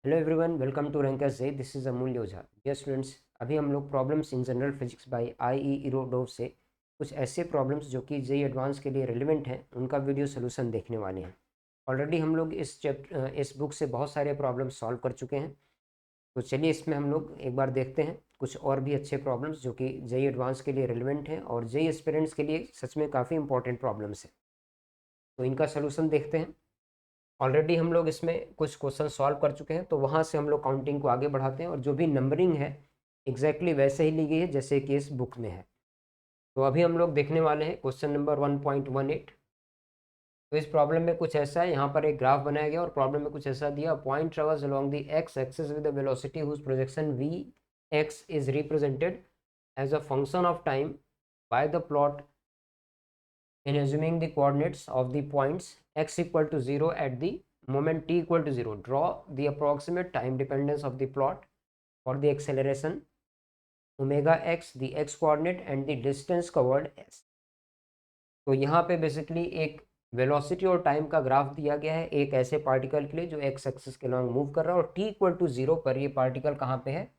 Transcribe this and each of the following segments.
Hello everyone, welcome to Rankers J. This is Amulya Ojha. Dear students, अभी हम लोग Problems in General Physics by I Irodov से कुछ ऐसे प्रॉब्लम्स जो कि जेई एडवांस के लिए रिलेवेंट हैं उनका वीडियो सोल्यूशन देखने वाले हैं। ऑलरेडी हम लोग इस बुक से बहुत सारे प्रॉब्लम्स सॉल्व कर चुके हैं। तो चलिए इसमें हम लोग एक बार देखते हैं कुछ और भी अच्छे प्रॉब्लम्स जो कि जेई एडवांस के लिए रिलेवेंट हैं और जेई एस्पिरेंट्स के लिए सच में काफ़ी इंपॉर्टेंट प्रॉब्लम्स हैं। तो इनका सोल्यूशन देखते हैं। ऑलरेडी हम लोग इसमें कुछ क्वेश्चन सॉल्व कर चुके हैं, तो वहाँ से हम लोग काउंटिंग को आगे बढ़ाते हैं और जो भी नंबरिंग है एग्जैक्टली वैसे ही ली गई है जैसे कि इस बुक में है। तो अभी हम लोग देखने वाले हैं क्वेश्चन नंबर 1.18। तो इस प्रॉब्लम में कुछ ऐसा है, यहाँ पर एक ग्राफ बनाया गया और प्रॉब्लम में कुछ ऐसा दिया, point travels along the x axis with the velocity whose projection V X is represented as a function of time by the plot in assuming the coordinates of the points x equal to 0 at the moment t equal to 0. Draw the approximate time dependence of the plot for the acceleration omega x, the x coordinate and the distance covered s. तो यहाँ पे basically एक velocity और time का graph दिया गया है एक ऐसे पार्टिकल के लिए जो एक्स एक्सिस के लॉन्ग मूव कर रहा है और टी इक्वल टू जीरो पर ये पार्टिकल कहाँ पे है,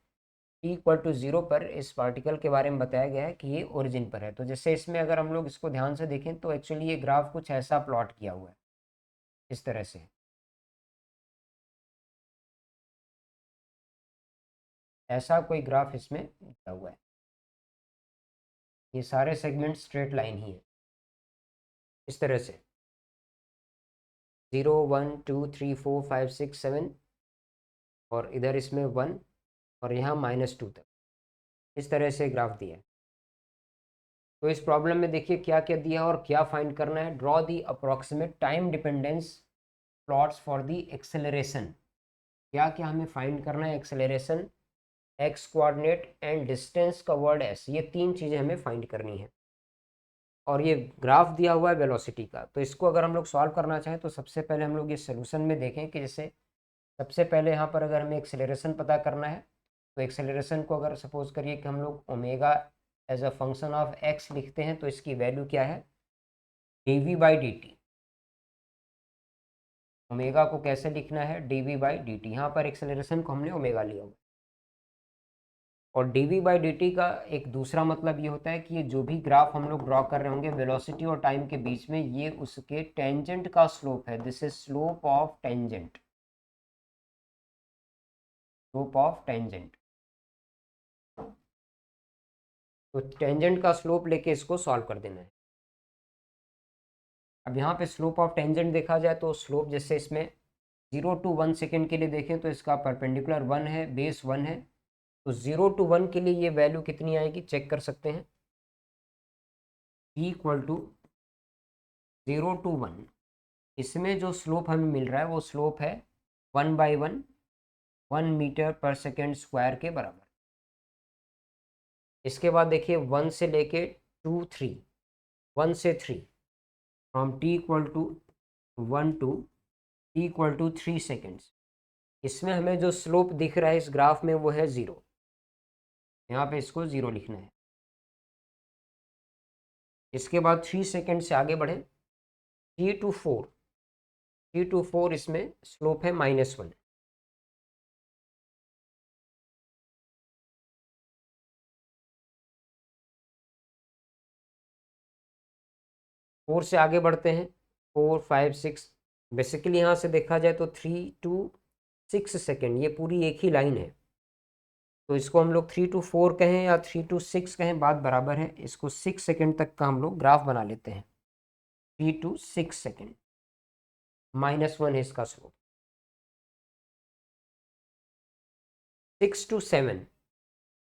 टी इक्वल टू जीरो पर इस पार्टिकल के बारे में बताया गया है कि ये ओरिजिन पर है। तो जैसे इसमें अगर हम लोग इसको ध्यान से देखें तो एक्चुअली ये ग्राफ कुछ ऐसा प्लॉट किया हुआ है इस तरह से। ऐसा कोई ग्राफ इसमें दिया हुआ है, ये सारे सेगमेंट स्ट्रेट लाइन ही है इस तरह से 0 1 2 3 4 5 6 7 और इधर इसमें 1 और यहाँ -2 तक इस तरह से ग्राफ दिया है। तो इस प्रॉब्लम में देखिए क्या क्या दिया और क्या फाइंड करना है। Draw the approximate time dependence plots for the acceleration. क्या क्या हमें फाइंड करना है, acceleration, x coordinate and distance covered S, ये तीन चीज़ें हमें फाइंड करनी है। और ये ग्राफ दिया हुआ है वेलोसिटी का। तो इसको अगर हम लोग सॉल्व करना चाहें तो सबसे पहले हम लोग ये सोल्यूशन में देखें कि जैसे सबसे पहले यहाँ पर अगर हमें एक्सेलरेशन पता करना है तो एक्सेलरेशन को अगर सपोज करिए कि हम लोग omega as a function of X लिखते हैं तो इसकी वैल्यू क्या है, D V by D T. Omega को कैसे लिखना है, D V by D T. यहाँ पर एक्सेलरेशन को हमने ओमेगा लिया हुआ। और D V by D T का एक दूसरा मतलब ये होता है कि ये जो भी ग्राफ हम लोग ड्रॉ कर रहे होंगे वेलोसिटी और टाइम के बीच में, ये उसके टेंजेंट का स्लोप है। This is slope of tangent, slope of tangent. तो टेंजेंट का स्लोप लेके इसको सॉल्व कर देना है। अब यहाँ पे स्लोप ऑफ टेंजेंट देखा जाए तो स्लोप जैसे इसमें 0 to 1 सेकेंड के लिए देखें तो इसका परपेंडिकुलर 1 है, बेस 1 है। तो 0 to 1 के लिए ये वैल्यू कितनी आएगी चेक कर सकते हैं, इक्वल टू 0 to 1। इसमें जो स्लोप हमें मिल रहा है वो स्लोप है 1/1, 1 मीटर पर सेकेंड स्क्वायर के बराबर। इसके बाद देखिए 1 से लेके 2 3, 1 से 3, from T equal to 1 to T equal to 3 seconds. इसमें हमें जो स्लोप दिख रहा है इस ग्राफ में वो है 0। यहाँ पे इसको 0 लिखना है। इसके बाद 3 सेकेंड से आगे बढ़े, टी टू 4, टी टू 4 इसमें स्लोप है -1। 4 से आगे बढ़ते हैं, 4 5 6। बेसिकली यहाँ से देखा जाए तो 3 to 6 सेकेंड ये पूरी एक ही लाइन है। तो इसको हम लोग 3 to 4 कहें या 3 to 6 कहें बात बराबर है। इसको 6 सेकेंड तक का हम लोग ग्राफ बना लेते हैं। 3 to 6 सेकेंड, -1 है इसका स्लोप। 6 to 7,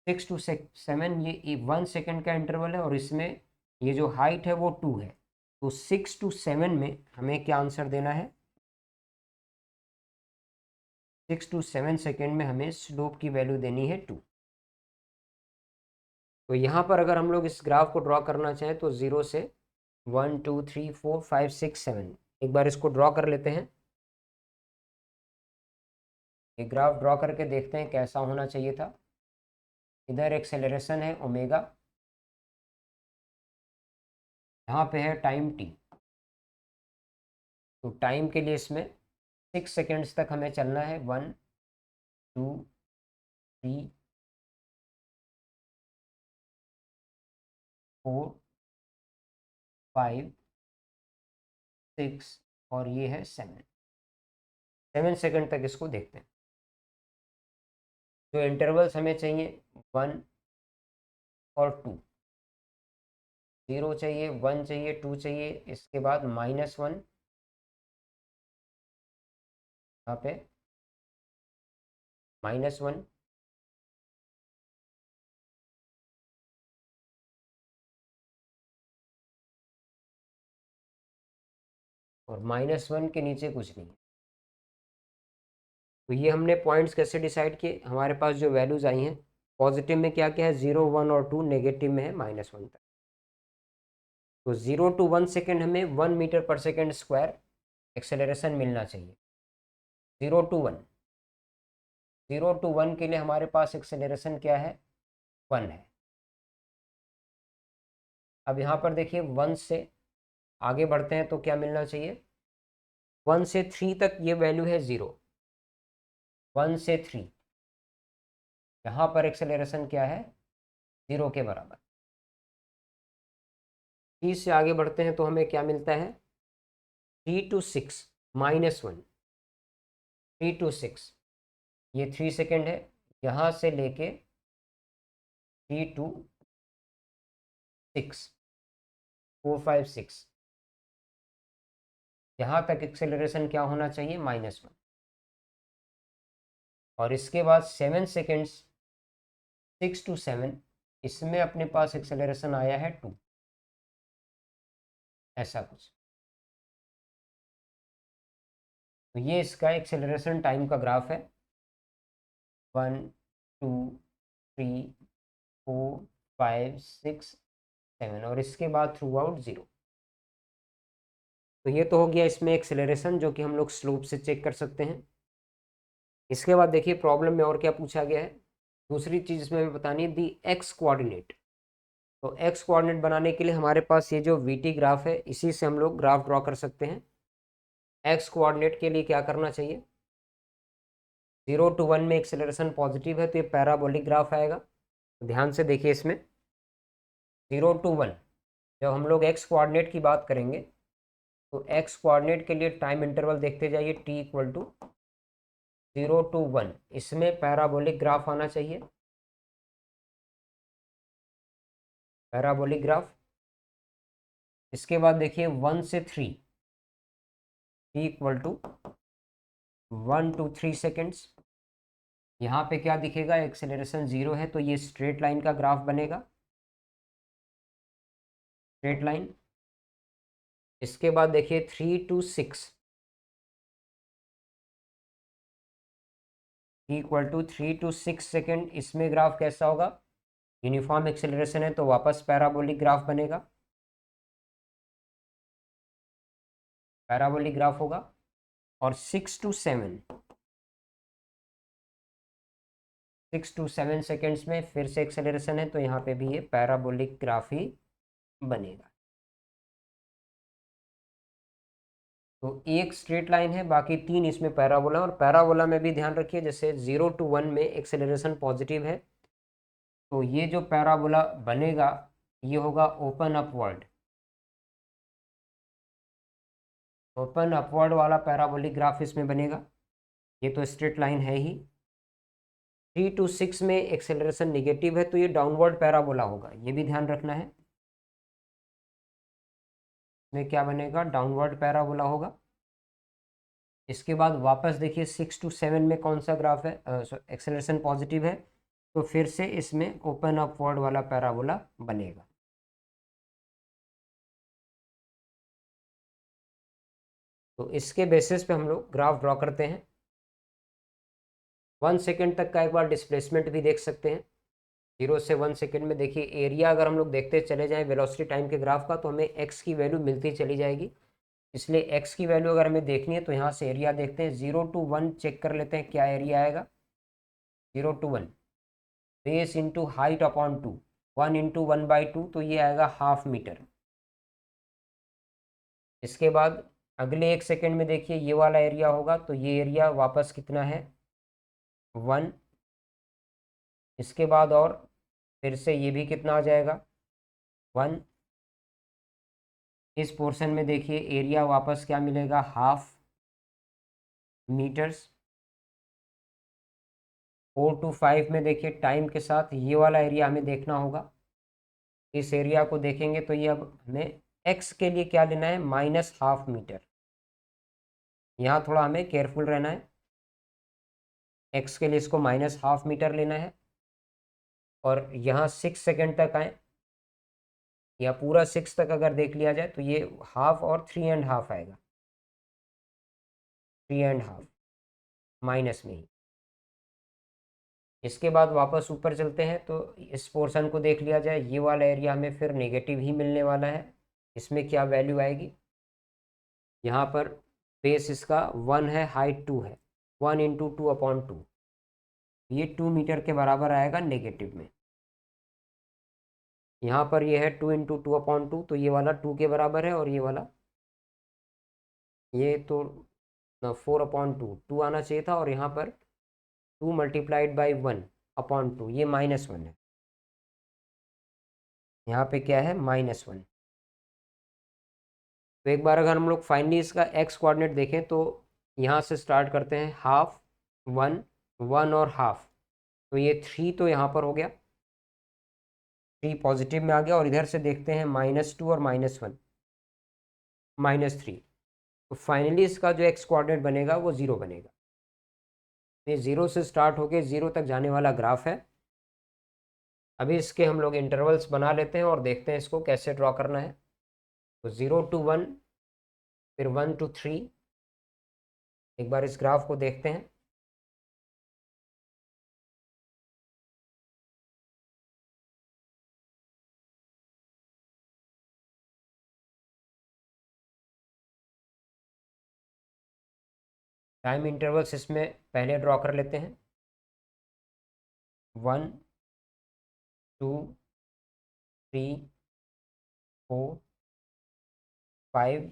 6 to 7 ये 1 सेकेंड का इंटरवल है और इसमें ये जो हाइट है वो 2 है। तो 6 to 7 में हमें क्या आंसर देना है, 6 to 7 सेकेंड में हमें स्लोप की वैल्यू देनी है 2। तो यहाँ पर अगर हम लोग इस ग्राफ को ड्रॉ करना चाहें तो 0 से 1 2 3 4 5 6 7, एक बार इसको ड्रॉ कर लेते हैं। ये ग्राफ ड्रॉ करके देखते हैं कैसा होना चाहिए था। इधर एक्सेलरेशन है ओमेगा, यहाँ पे है टाइम टी। तो टाइम के लिए इसमें 6 सेकेंड्स तक हमें चलना है, 1 2 3 4 5 6 और ये है 7 सेकंड तक इसको देखते हैं। जो इंटरवल्स हमें चाहिए 1 और 2, 0 चाहिए, 1 चाहिए, 2 चाहिए, इसके बाद -1 यहाँ पे -1 और -1 के नीचे कुछ नहीं। तो ये हमने पॉइंट्स कैसे डिसाइड किए, हमारे पास जो वैल्यूज आई हैं पॉजिटिव में क्या क्या है 0 1 और 2, नेगेटिव में है -1 तक। तो 0 to 1 सेकेंड हमें 1 मीटर पर सेकेंड स्क्वायर एक्सेलरेशन मिलना चाहिए। 0 to 1, 0 to 1 के लिए हमारे पास एक्सेलरेशन क्या है 1 है। अब यहाँ पर देखिए 1 से आगे बढ़ते हैं तो क्या मिलना चाहिए, 1 से 3 तक ये वैल्यू है 0, 1 से 3 यहाँ पर एक्सेलरेशन क्या है 0 के बराबर। 3 से आगे बढ़ते हैं तो हमें क्या मिलता है 3 to 6 -1, 3 to 6 ये 3 सेकेंड है, यहाँ से लेके 3 to 6 4 5 6 यहाँ तक एक्सेलरेशन क्या होना चाहिए -1। और इसके बाद 7 सेकेंड्स 6 to 7 इसमें अपने पास एक्सेलरेशन आया है 2, ऐसा कुछ। तो ये इसका एक्सेलरेशन टाइम का ग्राफ है 1 2 3 4 5 6 7 और इसके बाद थ्रू आउट 0। तो ये तो हो गया इसमें एक्सेलरेशन जो कि हम लोग स्लोप से चेक कर सकते हैं। इसके बाद देखिए प्रॉब्लम में और क्या पूछा गया है। दूसरी चीज़ इसमें हमें बतानी है दी एक्स कोऑर्डिनेट। तो एक्स कोऑर्डिनेट बनाने के लिए हमारे पास ये जो वी टी ग्राफ है इसी से हम लोग ग्राफ ड्रॉ कर सकते हैं। एक्स कोऑर्डिनेट के लिए क्या करना चाहिए, 0 to 1 में एक्सेलरेशन पॉजिटिव है तो ये पैराबोलिक ग्राफ आएगा। तो ध्यान से देखिए इसमें 0 to 1 जब हम लोग एक्स कोऑर्डिनेट की बात करेंगे तो एक्स कोऑर्डिनेट के लिए टाइम इंटरवल देखते जाइए t इक्वल टू 0 to 1, इसमें पैराबोलिक ग्राफ आना चाहिए, पैराबोलिक ग्राफ। इसके बाद देखिए 1 से 3 t equal to 1 to 3 seconds. यहाँ पे क्या दिखेगा, एक्सेलरेशन 0 है तो ये स्ट्रेट लाइन का ग्राफ बनेगा, स्ट्रेट लाइन। इसके बाद देखिए 3 to 6 equal to 3 to 6 second, इसमें ग्राफ कैसा होगा, यूनिफॉर्म एक्सेलरेशन है तो वापस पैराबोलिक ग्राफ बनेगा, पैराबोलिक ग्राफ होगा। और 6 to 7 सेकेंड्स में फिर से एक्सेलरेशन है तो यहाँ पे भी ये पैराबोलिक ग्राफ ही बनेगा। तो एक स्ट्रेट लाइन है, बाकी 3 इसमें पैराबोला। और पैराबोला में भी ध्यान रखिए जैसे 0 to 1 में एक्सेलरेशन पॉजिटिव है तो ये जो पैराबोला बनेगा ये होगा ओपन अपवर्ड, ओपन अपवर्ड वाला पैराबोलिक ग्राफ इसमें बनेगा। ये तो स्ट्रेट लाइन है ही। 3 to 6 में एक्सेलरेशन निगेटिव है तो ये डाउनवर्ड पैराबोला होगा, ये भी ध्यान रखना है। इसमें क्या बनेगा, डाउनवर्ड पैराबोला होगा। इसके बाद वापस देखिए 6 to 7 में कौन सा ग्राफ है, एक्सेलरेशन पॉजिटिव है तो फिर से इसमें ओपन अपवर्ड वाला पैराबोला बनेगा। तो इसके बेसिस पे हम लोग ग्राफ ड्रॉ करते हैं। 1 सेकेंड तक का एक बार डिस्प्लेसमेंट भी देख सकते हैं। 0 से 1 सेकेंड में देखिए एरिया अगर हम लोग देखते चले जाएं वेलोसिटी टाइम के ग्राफ का तो हमें एक्स की वैल्यू मिलती चली जाएगी। इसलिए एक्स की वैल्यू अगर हमें देखनी है तो यहाँ से एरिया देखते हैं, 0 to 1 चेक कर लेते हैं क्या एरिया आएगा। 0 to 1 base into height upon 2, 1 into 1/2 तो ये आएगा 1/2 मीटर। इसके बाद अगले 1 सेकेंड में देखिए ये वाला एरिया होगा तो ये एरिया वापस कितना है 1, इसके बाद और फिर से ये भी कितना आ जाएगा 1। इस पोर्शन में देखिए एरिया वापस क्या मिलेगा, हाफ मीटर्स। 4 to 5 में देखिए टाइम के साथ ये वाला एरिया हमें देखना होगा। इस एरिया को देखेंगे तो ये अब हमें एक्स के लिए क्या लेना है, -½ मीटर। यहाँ थोड़ा हमें केयरफुल रहना है। एक्स के लिए इसको -½ मीटर लेना है और यहाँ 6 सेकेंड तक आए या पूरा 6 तक अगर देख लिया जाए तो ये हाफ और 3½ आएगा, 3½ माइनस में ही। इसके बाद वापस ऊपर चलते हैं तो इस पोर्शन को देख लिया जाए, ये वाला एरिया हमें फिर नेगेटिव ही मिलने वाला है। इसमें क्या वैल्यू आएगी, यहाँ पर बेस इसका 1 है, हाइट 2 है, 1 × 2/2, ये 2 मीटर के बराबर आएगा नेगेटिव में। यहाँ पर ये है 2 × 2/2, तो ये वाला 2 के बराबर है और ये वाला ये तो 4/2, 2 आना चाहिए था और यहाँ पर 2 × 1/2, ये -1 है। यहाँ पे क्या है, -1। तो एक बार अगर हम लोग फाइनली इसका एक्स कोऑर्डिनेट देखें तो यहाँ से स्टार्ट करते हैं, हाफ 1, 1 और हाफ, तो ये 3 तो यहाँ पर हो गया, 3 पॉजिटिव में आ गया। और इधर से देखते हैं -2 और -1, -3। तो फाइनली इसका जो एक्स कोऑर्डिनेट बनेगा वो 0 बनेगा। ये 0 से स्टार्ट होके 0 तक जाने वाला ग्राफ है। अभी इसके हम लोग इंटरवल्स बना लेते हैं और देखते हैं इसको कैसे ड्रॉ करना है। तो 0 to 1, फिर 1 to 3। एक बार इस ग्राफ को देखते हैं। टाइम इंटरवल्स इसमें पहले ड्रॉ कर लेते हैं, 1, 2, 3, 4, 5,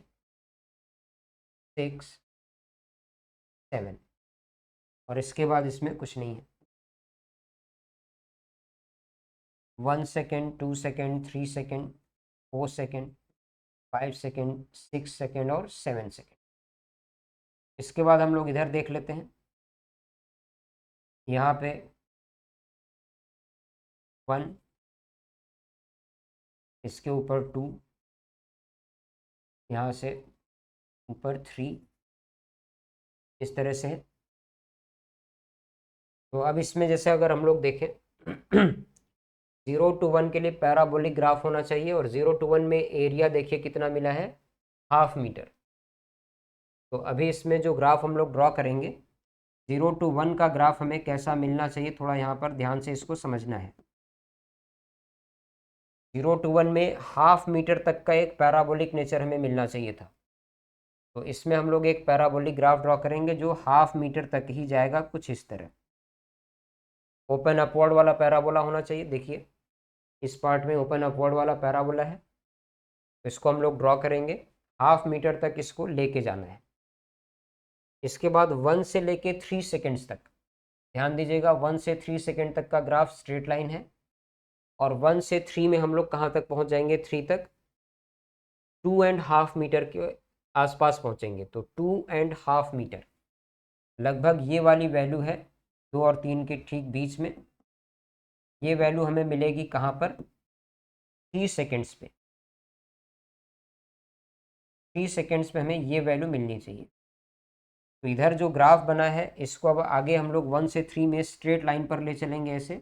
6, 7 और इसके बाद इसमें कुछ नहीं है। 1 second, 2 second, 3 second, 4 second, 5 second, 6 second और 7 सेकेंड। इसके बाद हम लोग इधर देख लेते हैं, यहाँ पे 1, इसके ऊपर 2, यहाँ से ऊपर 3, इस तरह से है। तो अब इसमें जैसे अगर हम लोग देखें 0 to 1 के लिए पैराबोलिक ग्राफ होना चाहिए और 0 to 1 में एरिया देखिए कितना मिला है, ½ मीटर। तो अभी इसमें जो ग्राफ हम लोग ड्रॉ करेंगे, 0 to 1 का ग्राफ हमें कैसा मिलना चाहिए, थोड़ा यहाँ पर ध्यान से इसको समझना है। 0 to 1 में ½ मीटर तक का एक पैराबोलिक नेचर हमें मिलना चाहिए था। तो इसमें हम लोग एक पैराबोलिक ग्राफ ड्रॉ करेंगे जो ½ मीटर तक ही जाएगा, कुछ इस तरह। ओपन अपवर्ड वाला पैराबोला होना चाहिए। देखिए इस पार्ट में ओपन अपवर्ड वाला पैराबोला है, तो इसको हम लोग ड्रॉ करेंगे, ½ मीटर तक इसको लेके जाना है। इसके बाद 1 से लेके 3 सेकेंड्स तक, ध्यान दीजिएगा 1 से 3 सेकेंड तक का ग्राफ स्ट्रेट लाइन है और 1 से 3 में हम लोग कहाँ तक पहुँच जाएंगे, 3 तक 2½ मीटर के आसपास पहुँचेंगे। तो 2½ मीटर, लगभग ये वाली वैल्यू है 2 और 3 के ठीक बीच में। ये वैल्यू हमें मिलेगी कहाँ पर, 3 सेकेंड्स पे। 3 सेकेंड्स पे हमें ये वैल्यू मिलनी चाहिए। तो इधर जो ग्राफ बना है इसको अब आगे हम लोग 1 से 3 में स्ट्रेट लाइन पर ले चलेंगे ऐसे।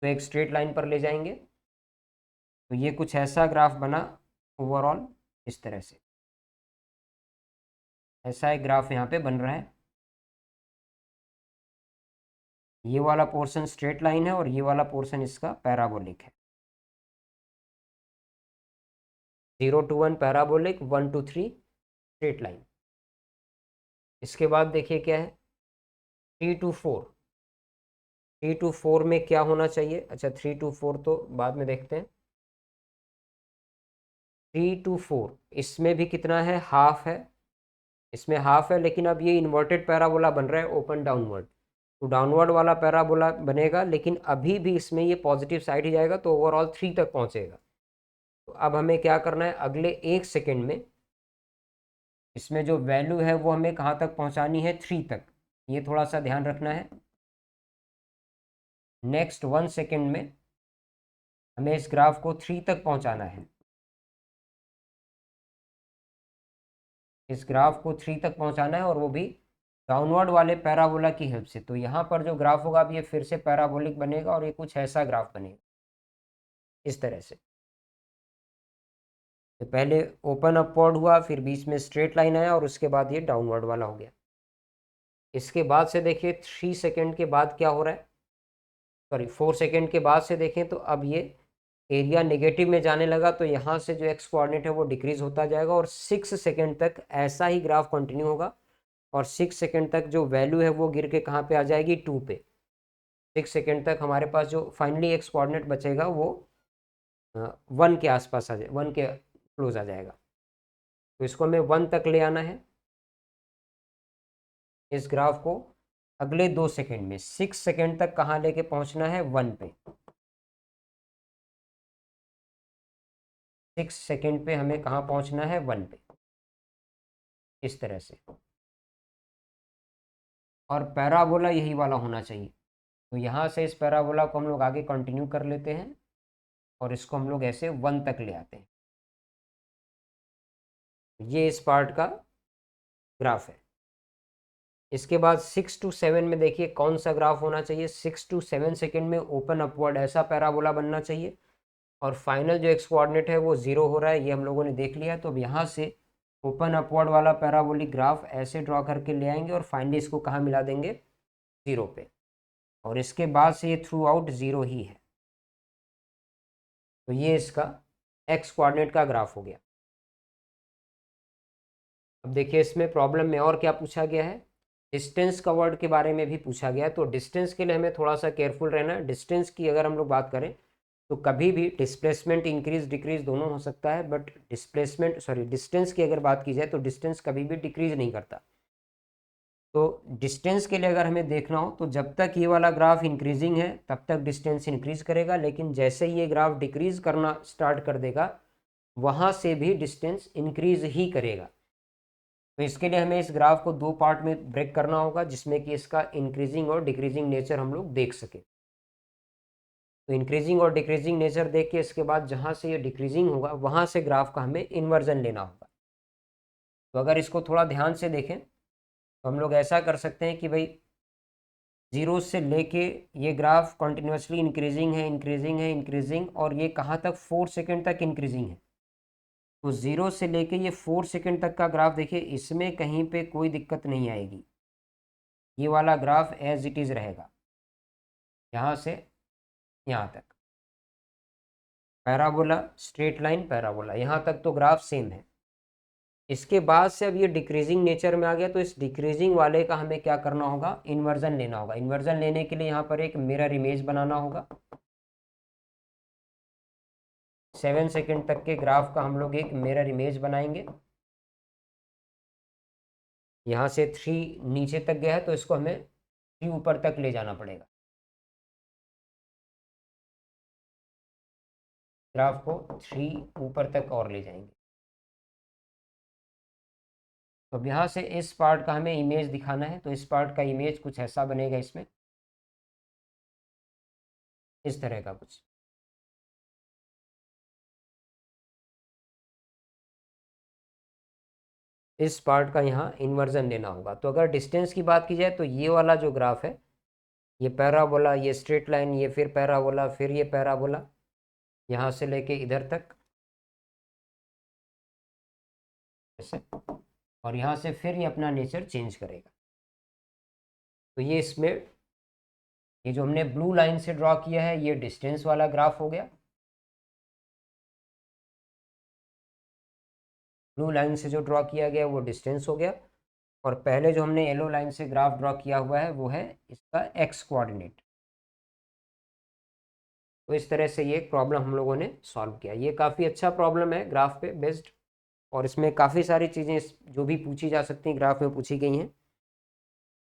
तो एक स्ट्रेट लाइन पर ले जाएंगे तो ये कुछ ऐसा ग्राफ बना ओवरऑल, इस तरह से ऐसा एक ग्राफ यहाँ पे बन रहा है। ये वाला पोर्शन स्ट्रेट लाइन है और ये वाला पोर्शन इसका पैराबोलिक है। 0 to 1 parabolic, 1 to 3 straight line. इसके बाद देखिए क्या है, 3 to 4। 3 to 4 में क्या होना चाहिए, अच्छा 3 to 4 तो बाद में देखते हैं। 3 to 4 इसमें भी कितना है, ½ है इसमें हाफ है, लेकिन अब ये इन्वर्टेड पैराबोला बन रहा है ओपन डाउनवर्ड, तो डाउनवर्ड वाला पैराबोला बनेगा, लेकिन अभी भी इसमें ये पॉजिटिव साइड ही जाएगा, तो ओवरऑल 3 तक पहुंचेगा। तो अब हमें क्या करना है, अगले 1 सेकेंड में इसमें जो वैल्यू है वो हमें कहाँ तक पहुंचानी है, 3 तक। ये थोड़ा सा ध्यान रखना है। नेक्स्ट 1 सेकेंड में हमें इस ग्राफ को 3 तक पहुंचाना है। इस ग्राफ को 3 तक पहुंचाना है, और वो भी डाउनवर्ड वाले पैराबोला की हेल्प से। तो यहाँ पर जो ग्राफ होगा, अब ये फिर से पैराबोलिक बनेगा, और ये कुछ ऐसा ग्राफ बनेगा इस तरह से। तो पहले ओपन अपवर्ड हुआ, फिर बीच में स्ट्रेट लाइन आया, और उसके बाद ये डाउनवर्ड वाला हो गया। इसके बाद से देखिए 3 सेकेंड के बाद क्या हो रहा है, सॉरी 4 सेकेंड के बाद से देखें तो अब ये एरिया नेगेटिव में जाने लगा। तो यहाँ से जो एक्स कोऑर्डिनेट है वो डिक्रीज होता जाएगा, और 6 सेकेंड तक ऐसा ही ग्राफ कंटिन्यू होगा, और 6 सेकेंड तक जो वैल्यू है वो गिर के कहाँ पे आ जाएगी, 2 पे। 6 सेकेंड तक हमारे पास जो फाइनली एक्स कोऑर्डिनेट बचेगा वो 1 के आसपास आ जाए, 1 के क्लोज आ जाएगा। तो इसको हमें 1 तक ले आना है। इस ग्राफ को अगले 2 सेकेंड में 6 सेकेंड तक कहाँ लेके पहुंचना है, 1 पे। 6 सेकेंड पे हमें कहाँ पहुंचना है, 1 पे, इस तरह से। और पैराबोला यही वाला होना चाहिए। तो यहाँ से इस पैराबोला को हम लोग आगे कंटिन्यू कर लेते हैं, और इसको हम लोग ऐसे 1 तक ले आते हैं। ये इस पार्ट का ग्राफ है। इसके बाद 6 to 7 में देखिए कौन सा ग्राफ होना चाहिए। 6 to 7 सेकेंड में ओपन अपवर्ड ऐसा पैराबोला बनना चाहिए, और फाइनल जो एक्स कोऑर्डिनेट है वो 0 हो रहा है, ये हम लोगों ने देख लिया। तो अब यहाँ से ओपन अपवर्ड वाला पैराबोलिक ग्राफ ऐसे ड्रॉ करके ले आएंगे, और फाइनली इसको कहाँ मिला देंगे, 0 पे। और इसके बाद से ये थ्रू आउट 0 ही है। तो ये इसका एक्स कोऑर्डिनेट का ग्राफ हो गया। अब देखिए इसमें प्रॉब्लम में और क्या पूछा गया है, डिस्टेंस कवर्ड के बारे में भी पूछा गया है। तो डिस्टेंस के लिए हमें थोड़ा सा केयरफुल रहना है। डिस्टेंस की अगर हम लोग बात करें तो कभी भी डिस्प्लेसमेंट इंक्रीज डिक्रीज दोनों हो सकता है, बट डिस्टेंस की अगर बात की जाए तो डिस्टेंस कभी भी डिक्रीज नहीं करता। तो डिस्टेंस के लिए अगर हमें देखना हो तो जब तक ये वाला ग्राफ इंक्रीजिंग है तब तक डिस्टेंस इंक्रीज करेगा, लेकिन जैसे ही ये ग्राफ डिक्रीज करना स्टार्ट कर देगा वहाँ से भी डिस्टेंस इंक्रीज ही करेगा। तो इसके लिए हमें इस ग्राफ को 2 पार्ट में ब्रेक करना होगा, जिसमें कि इसका इंक्रीजिंग और डिक्रीजिंग नेचर हम लोग देख सके। तो इंक्रीजिंग और डिक्रीजिंग नेचर देख के इसके बाद जहाँ से ये डिक्रीजिंग होगा वहाँ से ग्राफ का हमें इन्वर्जन लेना होगा। तो अगर इसको थोड़ा ध्यान से देखें तो हम लोग ऐसा कर सकते हैं कि भाई 0 से लेके ये ग्राफ कंटिन्यूसली इंक्रीजिंग है, इंक्रीजिंग है, इंक्रीजिंग, और ये कहाँ तक, 4 सेकेंड तक इंक्रीजिंग है। तो 0 से लेके ये 4 सेकेंड तक का ग्राफ देखिए, इसमें कहीं पे कोई दिक्कत नहीं आएगी। ये वाला ग्राफ एज इट इज़ रहेगा, यहाँ से यहाँ तक पैराबोला, स्ट्रेट लाइन पैराबोला, यहाँ तक तो ग्राफ सेम है। इसके बाद से अब ये डिक्रीजिंग नेचर में आ गया, तो इस डिक्रीजिंग वाले का हमें क्या करना होगा, इन्वर्जन लेना होगा। इन्वर्जन लेने के लिए यहाँ पर एक मिरर इमेज बनाना होगा। 7 सेकेंड तक के ग्राफ का हम लोग एक मिरर इमेज बनाएंगे। यहाँ से 3 नीचे तक गया है, तो इसको हमें 3 ऊपर तक ले जाना पड़ेगा। ग्राफ को 3 ऊपर तक और ले जाएंगे। तो अब यहाँ से इस पार्ट का हमें इमेज दिखाना है, तो इस पार्ट का इमेज कुछ ऐसा बनेगा, इसमें इस तरह का कुछ। इस पार्ट का यहाँ इन्वर्जन लेना होगा। तो अगर डिस्टेंस की बात की जाए तो ये वाला जो ग्राफ है, ये पैराबोला, ये स्ट्रेट लाइन, ये फिर पैराबोला, फिर ये पैराबोला, यहाँ से लेके इधर तक ऐसे, और यहाँ से फिर ये अपना नेचर चेंज करेगा। तो ये इसमें ये जो हमने ब्लू लाइन से ड्रॉ किया है ये डिस्टेंस वाला ग्राफ हो गया। ब्लू लाइन से जो ड्रॉ किया गया वो डिस्टेंस हो गया, और पहले जो हमने येलो लाइन से ग्राफ ड्रॉ किया हुआ है वो है इसका एक्स कोऑर्डिनेट। तो इस तरह से ये प्रॉब्लम हम लोगों ने सॉल्व किया। ये काफ़ी अच्छा प्रॉब्लम है ग्राफ पे बेस्ड। और इसमें काफ़ी सारी चीज़ें जो भी पूछी जा सकती हैं ग्राफ में पूछी गई हैं।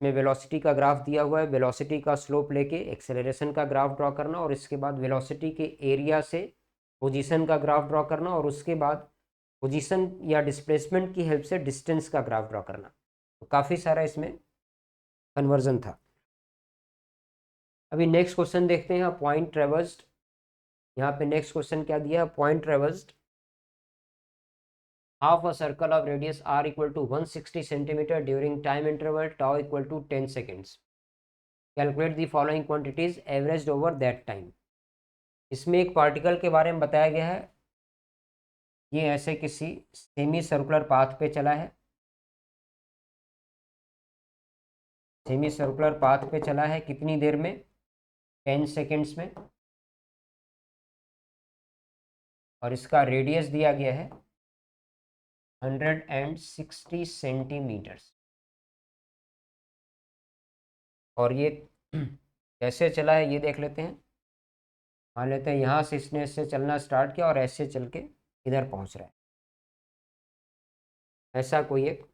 में वेलोसिटी का ग्राफ दिया हुआ है, वेलोसिटी का स्लोप लेके एक्सेलरेशन का ग्राफ ड्रॉ करना और इसके बाद वेलोसिटी के एरिया से पोजीशन का ग्राफ ड्रॉ करना और उसके बाद पोजीशन या डिस्प्लेसमेंट की हेल्प से डिस्टेंस का ग्राफ ड्रॉ करना। तो काफ़ी सारा इसमें कन्वर्जन था। अभी नेक्स्ट क्वेश्चन देखते हैं। पॉइंट ट्रेवर्स्ड, यहाँ पे नेक्स्ट क्वेश्चन क्या दिया है, point traversed half a circle of radius r equal to 160 centimeter during time interval tau equal to 10 seconds. Calculate the following quantities averaged over that time. इसमें एक particle के बारे में बताया गया है। ये ऐसे किसी सेमी सर्कुलर पाथ पे चला है, सेमी सर्कुलर पाथ पे चला है कितनी देर में, 10 सेकेंड्स में, और इसका रेडियस दिया गया है 160 सेंटीमीटर्स। और ये कैसे चला है ये देख लेते हैं। मान लेते हैं यहाँ से इसने इससे चलना स्टार्ट किया और ऐसे चल के इधर पहुँच रहा है, ऐसा कोई एक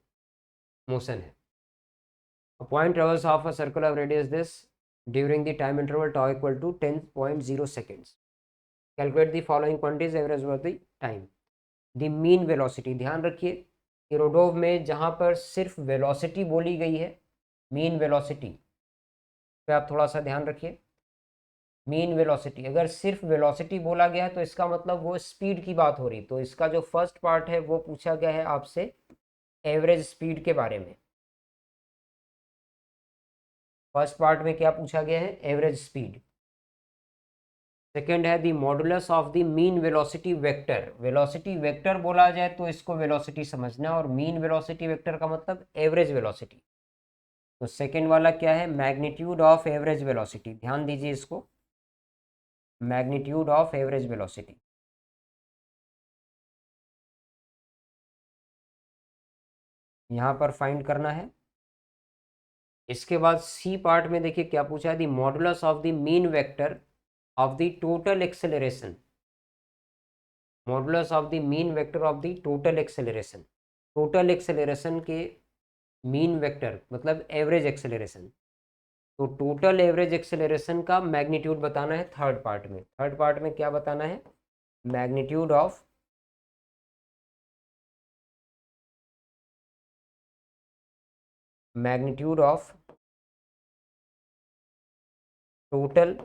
मोशन है। A point travels half a circle of radius this during the time interval tau equal to 10.0 seconds. Calculate the following quantities average over the time. The mean velocity, ध्यान रखिए इरोडोव में जहाँ पर सिर्फ वेलोसिटी बोली गई है, मीन वेलोसिटी पे आप थोड़ा सा ध्यान रखिए। मीन वेलोसिटी, अगर सिर्फ वेलोसिटी बोला गया है तो इसका मतलब वो स्पीड की बात हो रही। तो इसका जो फर्स्ट पार्ट है वो पूछा गया है आपसे एवरेज स्पीड के बारे में। फर्स्ट पार्ट में क्या पूछा गया है, एवरेज स्पीड। सेकेंड है the modulus of the mean velocity vector. Velocity vector बोला जाए तो इसको वेलोसिटी समझना, और मीन वेलोसिटी वेक्टर का मतलब एवरेज वेलोसिटी। तो सेकेंड वाला क्या है, मैग्नीट्यूड ऑफ एवरेज वेलोसिटी। ध्यान दीजिए इसको, मैग्नीट्यूड ऑफ एवरेज वेलोसिटी। यहाँ पर फाइंड करना है। इसके बाद सी पार्ट में देखिए क्या पूछा है, the modulus of the mean vector of the total acceleration. Modulus of the mean vector of the total acceleration. Total acceleration के मीन वेक्टर मतलब एवरेज एक्सेलरेशन। तो टोटल एवरेज एक्सेलरेशन का मैग्नीट्यूड बताना है थर्ड पार्ट में। Third part में क्या बताना है, magnitude of total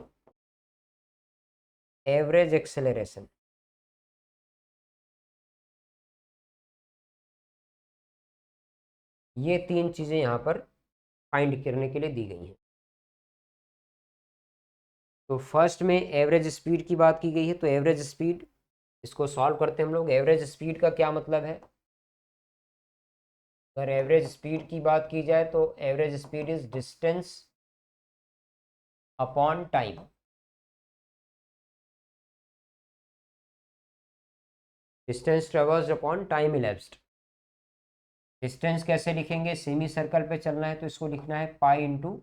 average acceleration. ये तीन चीजें यहाँ पर फाइंड करने के लिए दी गई हैं। तो फर्स्ट में एवरेज स्पीड की बात की गई है, तो एवरेज स्पीड, इसको सॉल्व करते हैं हम लोग। एवरेज स्पीड का क्या मतलब है, अगर एवरेज स्पीड की बात की जाए तो average speed is distance upon time. Distance traversed upon time elapsed. Distance कैसे लिखेंगे, सेमी सर्कल पे चलना है तो इसको लिखना है पाई इंटू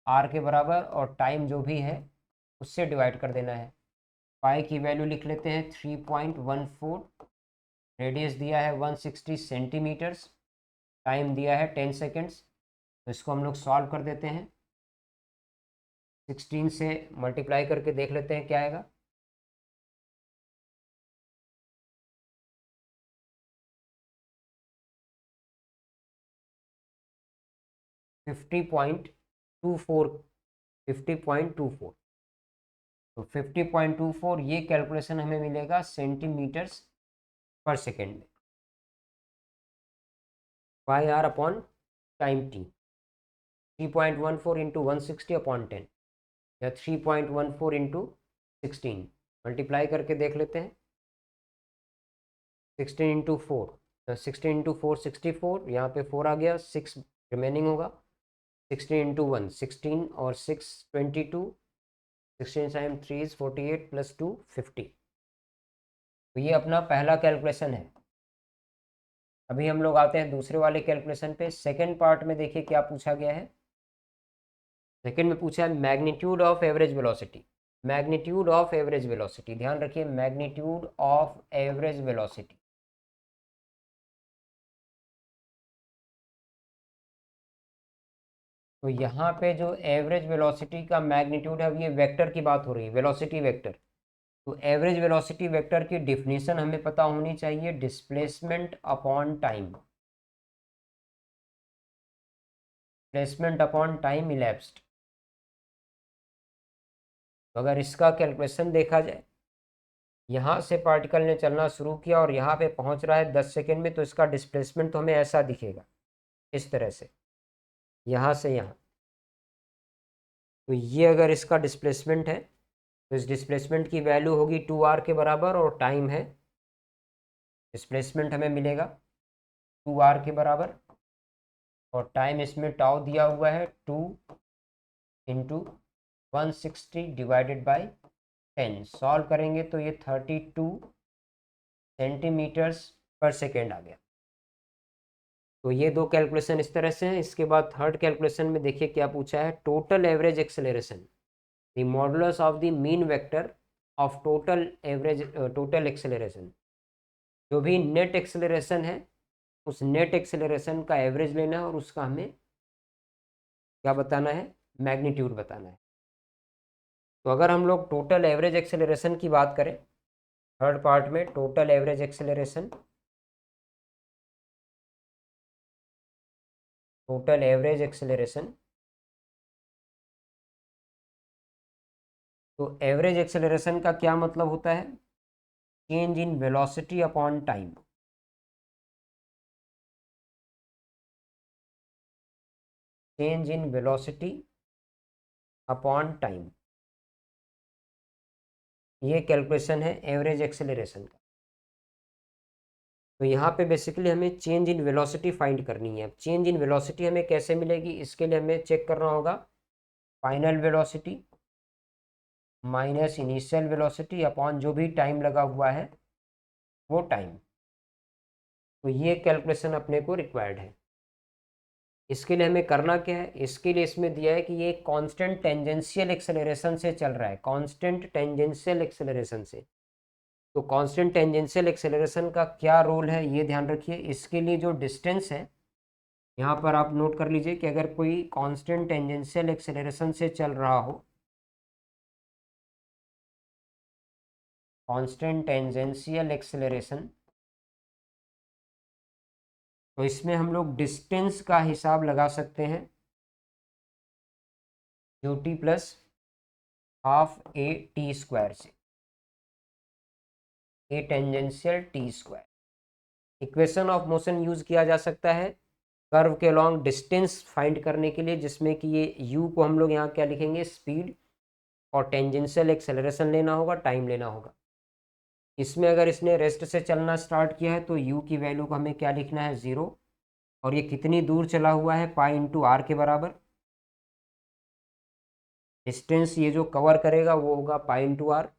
आर के बराबर, और टाइम जो भी है उससे डिवाइड कर देना है। पाई की वैल्यू लिख लेते हैं 3.14, रेडियस दिया है 160 सेंटीमीटर्स, टाइम दिया है 10 सेकेंड्स। तो इसको हम लोग सॉल्व कर देते हैं, 16 से मल्टीप्लाई करके देख लेते हैं क्या आएगा। 50.24, 50.24। तो 50.24 ये कैलकुलेशन हमें मिलेगा सेंटीमीटर्स पर सेकेंड में, pi R upon time T. 3.14 into 160 upon 10, या 3.14 इंटू 16 मल्टीप्लाई करके देख लेते हैं। 16 इंटू 4, 16 इंटू 4 64, यहाँ पे 4 आ गया, 6 रिमेनिंग होगा। 16 इंटू 1 16 और 6 22, 16 टाइम 3 इज 48 प्लस 2 50। तो ये अपना पहला कैलकुलेशन है। अभी हम लोग आते हैं दूसरे वाले कैलकुलेशन पे। सेकेंड पार्ट में देखिए क्या पूछा गया है। सेकेंड में पूछा है magnitude of average velocity. Magnitude of average velocity, ध्यान रखिए मैग्नीट्यूड ऑफ एवरेज वेलोसिटी। तो यहाँ पे जो एवरेज वेलोसिटी का मैग्नीट्यूड है, ये वेक्टर की बात हो रही है, वेलोसिटी वेक्टर। तो एवरेज वेलोसिटी वेक्टर की डिफिनीशन हमें पता होनी चाहिए, displacement upon time, displacement upon time elapsed. तो अगर इसका कैलकुलेशन देखा जाए, यहाँ से पार्टिकल ने चलना शुरू किया और यहाँ पे पहुँच रहा है 10 सेकेंड में, तो इसका डिस्प्लेसमेंट तो हमें ऐसा दिखेगा, इस तरह से, यहाँ से यहाँ। तो ये अगर इसका डिस्प्लेसमेंट है, तो इस डिस्प्लेसमेंट की वैल्यू होगी 2r के बराबर, और टाइम है, डिस्प्लेसमेंट हमें मिलेगा 2r के बराबर, और टाइम इसमें टाउ दिया हुआ है 2 इंटू 160 डिवाइडेड बाई 10। सॉल्व करेंगे तो ये 32 सेंटीमीटर्स पर सेकेंड आ गया। तो ये दो कैलकुलेशन इस तरह से हैं। इसके बाद थर्ड कैलकुलेशन में देखिए क्या पूछा है, total average acceleration, the modulus of the mean vector of total average, total acceleration. जो भी नेट एक्सेलरेशन है, उस नेट एक्सेलरेशन का एवरेज लेना है और उसका हमें क्या बताना है, मैग्नीट्यूड बताना है। तो अगर हम लोग टोटल एवरेज एक्सेलरेशन की बात करें, थर्ड पार्ट में total average acceleration, total average acceleration, तो एवरेज एक्सेलरेशन का क्या मतलब होता है, change in velocity upon time. Change in velocity upon time, ये कैलकुलेशन है एवरेज एक्सेलरेशन का। तो यहाँ पे बेसिकली हमें चेंज इन वेलोसिटी फाइंड करनी है। चेंज इन वेलोसिटी हमें कैसे मिलेगी, इसके लिए हमें चेक करना होगा final velocity minus initial velocity upon जो भी टाइम लगा हुआ है वो टाइम। तो ये कैलकुलेशन अपने को रिक्वायर्ड है। इसके लिए हमें करना क्या है, इसके लिए इसमें दिया है कि ये कांस्टेंट टेंजेंशियल एक्सेलरेशन से चल रहा है, कांस्टेंट टेंजेंशियल एक्सेलरेशन से। तो कांस्टेंट टेंजेंशियल एक्सेलरेशन का क्या रोल है ये ध्यान रखिए। इसके लिए जो डिस्टेंस है, यहाँ पर आप नोट कर लीजिए कि अगर कोई कांस्टेंट टेंजेंशियल एक्सेलरेशन से चल रहा हो, कांस्टेंट टेंजेंशियल एक्सेलरेशन, तो इसमें हम लोग डिस्टेंस का हिसाब लगा सकते हैं, U T plus half A T square से, A tangential T square. Equation of motion use किया जा सकता है कर्व के लॉन्ग डिस्टेंस फाइंड करने के लिए, जिसमें कि ये u को हम लोग यहाँ क्या लिखेंगे, स्पीड, और टेंजेंशियल एक्सेलरेशन लेना होगा, टाइम लेना होगा। इसमें अगर इसने रेस्ट से चलना स्टार्ट किया है तो u की वैल्यू को हमें क्या लिखना है, 0, और ये कितनी दूर चला हुआ है, पाई इंटू आर के बराबर। डिस्टेंस ये जो कवर करेगा वो होगा पाई इंटू आर।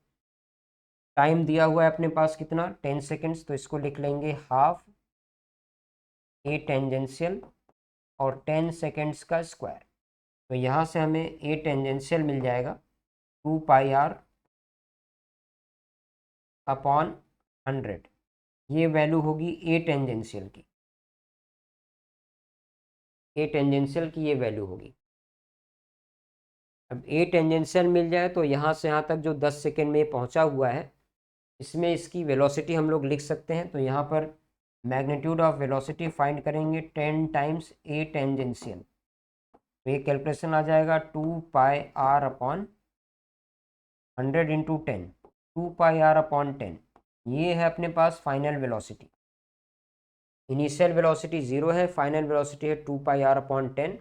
टाइम दिया हुआ है अपने पास कितना, 10 सेकेंड्स, तो इसको लिख लेंगे हाफ ए टेंजेंशियल और 10 सेकेंड्स का स्क्वायर। तो यहाँ से हमें ए टेंजेंशियल मिल जाएगा 2 पाई आर अपॉन 100। ये वैल्यू होगी ए टेंजेंशियल की, ए टेंजेंशियल की ये वैल्यू होगी। अब ए टेंजेंशियल मिल जाए तो यहाँ से यहाँ तक जो 10 सेकेंड में पहुँचा हुआ है, इसमें इसकी वेलोसिटी हम लोग लिख सकते हैं। तो यहाँ पर मैग्नीट्यूड ऑफ वेलोसिटी फाइंड करेंगे 10 टाइम्स ए टेंजेंशियल। तो ये कैलकुलेशन आ जाएगा 2 pi R upon 100 into 10, 2 pi R upon 10। ये है अपने पास फाइनल वेलोसिटी। इनिशियल वेलोसिटी 0 है, फाइनल वेलोसिटी है 2 पाई आर अपॉन 10।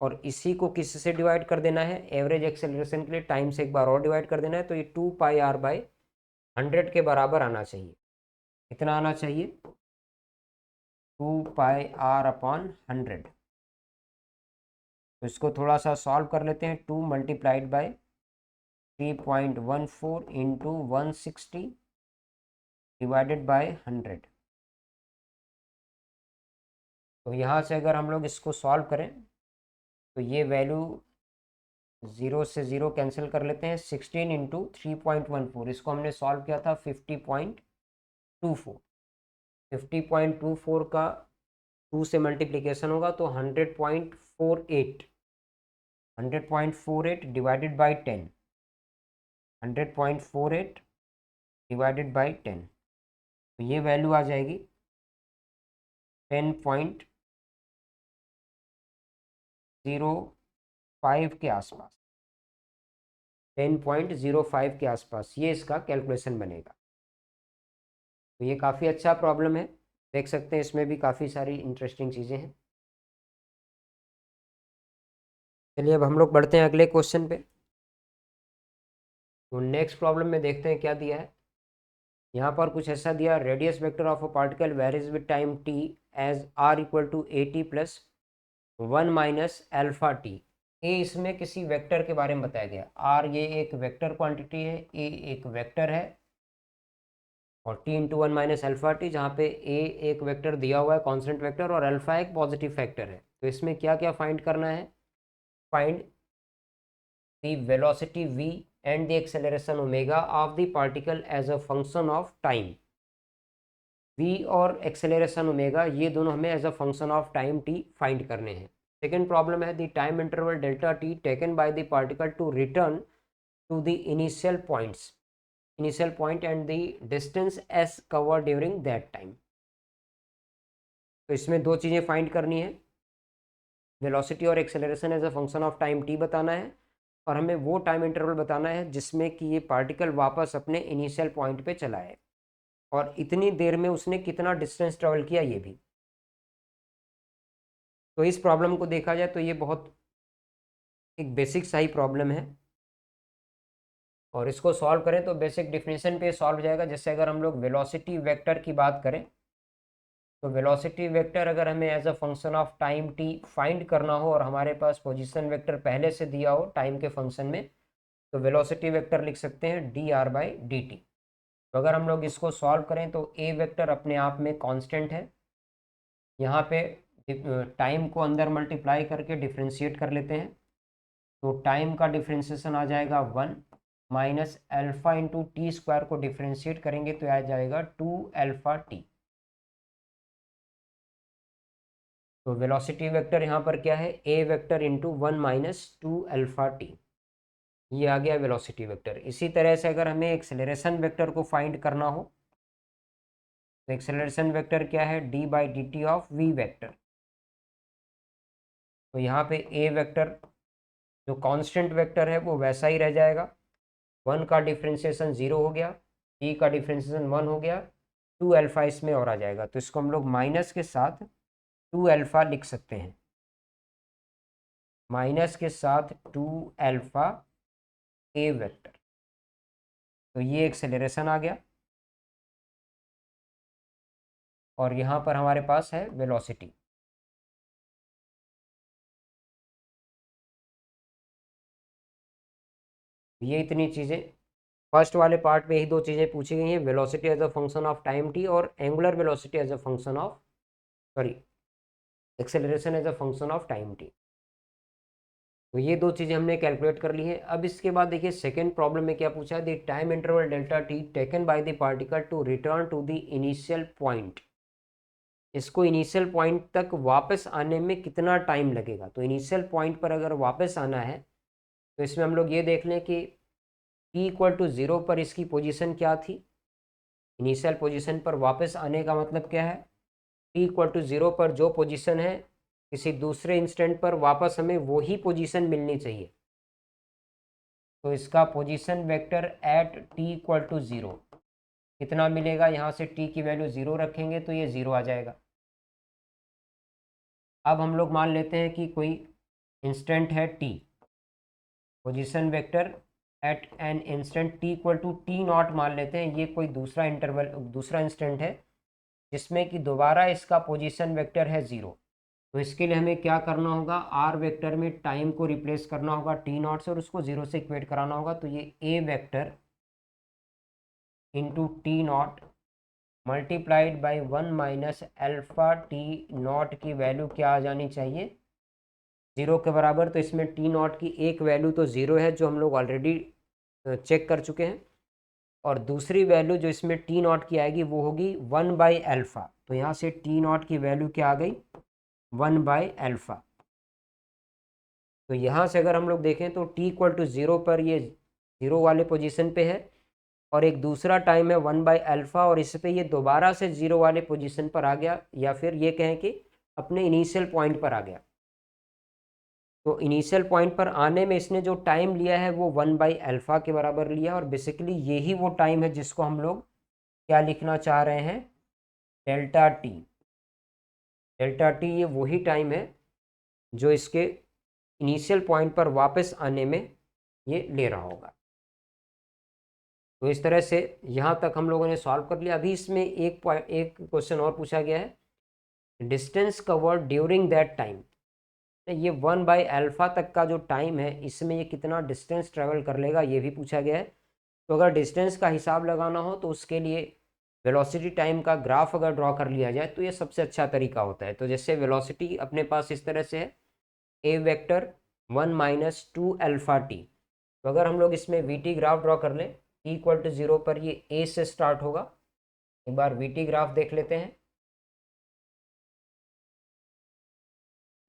और इसी को किस से डिवाइड कर देना है, एवरेज एक्सेलरेशन के लिए टाइम से एक बार और डिवाइड कर देना है। तो ये 2 पाई आर बाई 100 के बराबर आना चाहिए। कितना आना चाहिए, 2 पाई आर अपॉन 100। तो इसको थोड़ा सा सॉल्व कर लेते हैं। 2 multiplied by 3.14 into 160 divided by 100। तो यहाँ से अगर हम लोग इसको सॉल्व करें तो ये वैल्यू 0 से 0 कैंसिल कर लेते हैं। 16 इंटू 3.14, इसको हमने सॉल्व किया था 50.24। 50.24 का 2 से मल्टीप्लिकेशन होगा तो 100.48 100.48 डिवाइडेड बाई 10, 100.48 डिवाइडेड बाई 10, तो ये वैल्यू आ जाएगी 10.05 के आसपास, 10.05 के आसपास ये इसका कैलकुलेशन बनेगा। तो ये काफ़ी अच्छा प्रॉब्लम है, देख सकते हैं इसमें भी काफ़ी सारी इंटरेस्टिंग चीज़ें हैं। चलिए अब हम लोग बढ़ते हैं अगले क्वेश्चन पे। तो नेक्स्ट प्रॉब्लम में देखते हैं क्या दिया है। यहाँ पर कुछ ऐसा दिया, radius vector of a particle varies with time T as R equal to A T plus 1 minus alpha T. A इसमें किसी वेक्टर के बारे में बताया गया, आर ये एक वेक्टर क्वांटिटी है, ए एक वेक्टर है, और T into 1 minus alpha T, जहाँ पे ए एक वेक्टर दिया हुआ है कांस्टेंट वेक्टर और अल्फा एक पॉजिटिव फैक्टर है। तो इसमें क्या क्या फाइंड करना है, find the velocity v and the acceleration omega of the particle as a function of time। v और एक्सेलरेशन ओमेगा ये दोनों हमें as a function of time t find करने हैं। सेकेंड प्रॉब्लम है the time interval delta t taken by the particle to return to the initial point and the distance s cover during that time. तो इसमें दो चीज़ें find करनी है, velocity और acceleration as a function of time t बताना है, और हमें वो टाइम इंटरवल बताना है जिसमें कि ये पार्टिकल वापस अपने इनिशियल पॉइंट पे चला है, और इतनी देर में उसने कितना डिस्टेंस ट्रेवल किया ये भी। तो इस प्रॉब्लम को देखा जाए तो ये बहुत एक बेसिक सा ही प्रॉब्लम है, और इसको सॉल्व करें तो बेसिक डिफिनेशन पे सॉल्व हो जाएगा। जैसे अगर हम लोग वेलोसिटी वेक्टर की बात करें, तो वेलोसिटी वेक्टर अगर हमें as a function of time t find करना हो और हमारे पास पोजीशन वेक्टर पहले से दिया हो टाइम के फंक्शन में, तो वेलोसिटी वेक्टर लिख सकते हैं D R by D T. तो अगर हम लोग इसको सॉल्व करें तो ए वेक्टर अपने आप में कांस्टेंट है, यहाँ पे टाइम को अंदर मल्टीप्लाई करके डिफ्रेंशिएट कर लेते हैं, तो टाइम का डिफ्रेंशिएशन आ जाएगा 1 minus alpha into T square को डिफ्रेंशिएट करेंगे तो आ जाएगा 2 अल्फा टी। तो वेलोसिटी वेक्टर यहाँ पर क्या है, A vector into 1 minus 2 alpha T, ये आ गया वेलोसिटी वेक्टर। इसी तरह से अगर हमें एक्सेलरेशन वेक्टर को फाइंड करना हो, तो एक्सेलरेशन वेक्टर क्या है, d by D t of v vector. तो यहाँ पे ए वेक्टर जो कांस्टेंट वेक्टर है वो वैसा ही रह जाएगा, 1 का डिफ्रेंशिएशन 0 हो गया, टी का डिफ्रेंशिएशन 1 हो गया, 2 अल्फा इसमें और आ जाएगा। तो इसको हम लोग माइनस के साथ 2 अल्फा लिख सकते हैं, माइनस के साथ 2 अल्फा ए वेक्टर। तो ये एक्सेलरेशन आ गया, और यहाँ पर हमारे पास है वेलोसिटी। ये इतनी चीज़ें फर्स्ट वाले पार्ट में ही दो चीज़ें पूछी गई हैं, velocity as a function of time T और angular velocity as a function of, sorry, acceleration as a function of time T. तो ये दो चीज़ें हमने कैलकुलेट कर ली हैं। अब इसके बाद देखिए सेकेंड प्रॉब्लम में क्या पूछा है, the time interval delta t taken by the particle to return to the initial point. इसको इनिशियल पॉइंट तक वापस आने में कितना टाइम लगेगा। तो इनिशियल पॉइंट पर अगर वापस आना है तो इसमें हम लोग ये देख लें कि t इक्वल टू 0 पर इसकी पोजीशन क्या थी, इनिशियल पोजीशन पर वापस आने का मतलब क्या है, t इक्वल टू 0 पर जो पोजीशन है किसी दूसरे इंस्टेंट पर वापस हमें वही पोजीशन मिलनी चाहिए। तो इसका position vector at t equal to 0 कितना मिलेगा, यहाँ से t की वैल्यू 0 रखेंगे तो ये 0 आ जाएगा। अब हम लोग मान लेते हैं कि कोई इंस्टेंट है t, position vector at an instant t equal to t naught मान लेते हैं, ये कोई दूसरा इंटरवल दूसरा इंस्टेंट है जिसमें कि दोबारा इसका पोजीशन वेक्टर है 0। तो इसके लिए हमें क्या करना होगा, आर वेक्टर में टाइम को रिप्लेस करना होगा टी नॉट से और उसको 0 से इक्वेट कराना होगा। तो ये A vector into T not multiplied by 1 minus alpha T not की वैल्यू क्या आ जानी चाहिए, 0 के बराबर। तो इसमें टी नॉट की एक वैल्यू तो 0 है जो हम लोग ऑलरेडी चेक कर चुके हैं, और दूसरी वैल्यू जो इसमें टी नॉट की आएगी वो होगी 1 बाई एल्फ़ा। तो यहाँ से टी नॉट की वैल्यू क्या आ गई, 1 बाई एल्फ़ा। तो यहाँ से अगर हम लोग देखें तो t इक्वल टू 0 पर ये 0 वाले पोजीशन पे है, और एक दूसरा टाइम है 1/α, और इस पे ये दोबारा से 0 वाले पोजीशन पर आ गया, या फिर ये कहें कि अपने इनिशियल पॉइंट पर आ गया। तो इनिशियल पॉइंट पर आने में इसने जो टाइम लिया है वो 1/α के बराबर लिया, और बेसिकली यही वो टाइम है जिसको हम लोग क्या लिखना चाह रहे हैं, डेल्टा टी। डेल्टा टी ये वही टाइम है जो इसके इनिशियल पॉइंट पर वापस आने में ये ले रहा होगा। तो इस तरह से यहाँ तक हम लोगों ने सॉल्व कर लिया। अभी इसमें एक क्वेश्चन और पूछा गया है, distance covered during that time. ये 1/α तक का जो टाइम है इसमें ये कितना डिस्टेंस ट्रेवल कर लेगा ये भी पूछा गया है। तो अगर डिस्टेंस का हिसाब लगाना हो तो उसके लिए वेलोसिटी टाइम का ग्राफ अगर ड्रॉ कर लिया जाए तो ये सबसे अच्छा तरीका होता है। तो जैसे वेलोसिटी अपने पास इस तरह से है, ए वेक्टर 1 - 2 α t। तो अगर हम लोग इसमें वी टी ग्राफ ड्रॉ कर लें, t इक्वल टू 0 पर ये ए से स्टार्ट होगा। एक बार वी टी ग्राफ देख लेते हैं।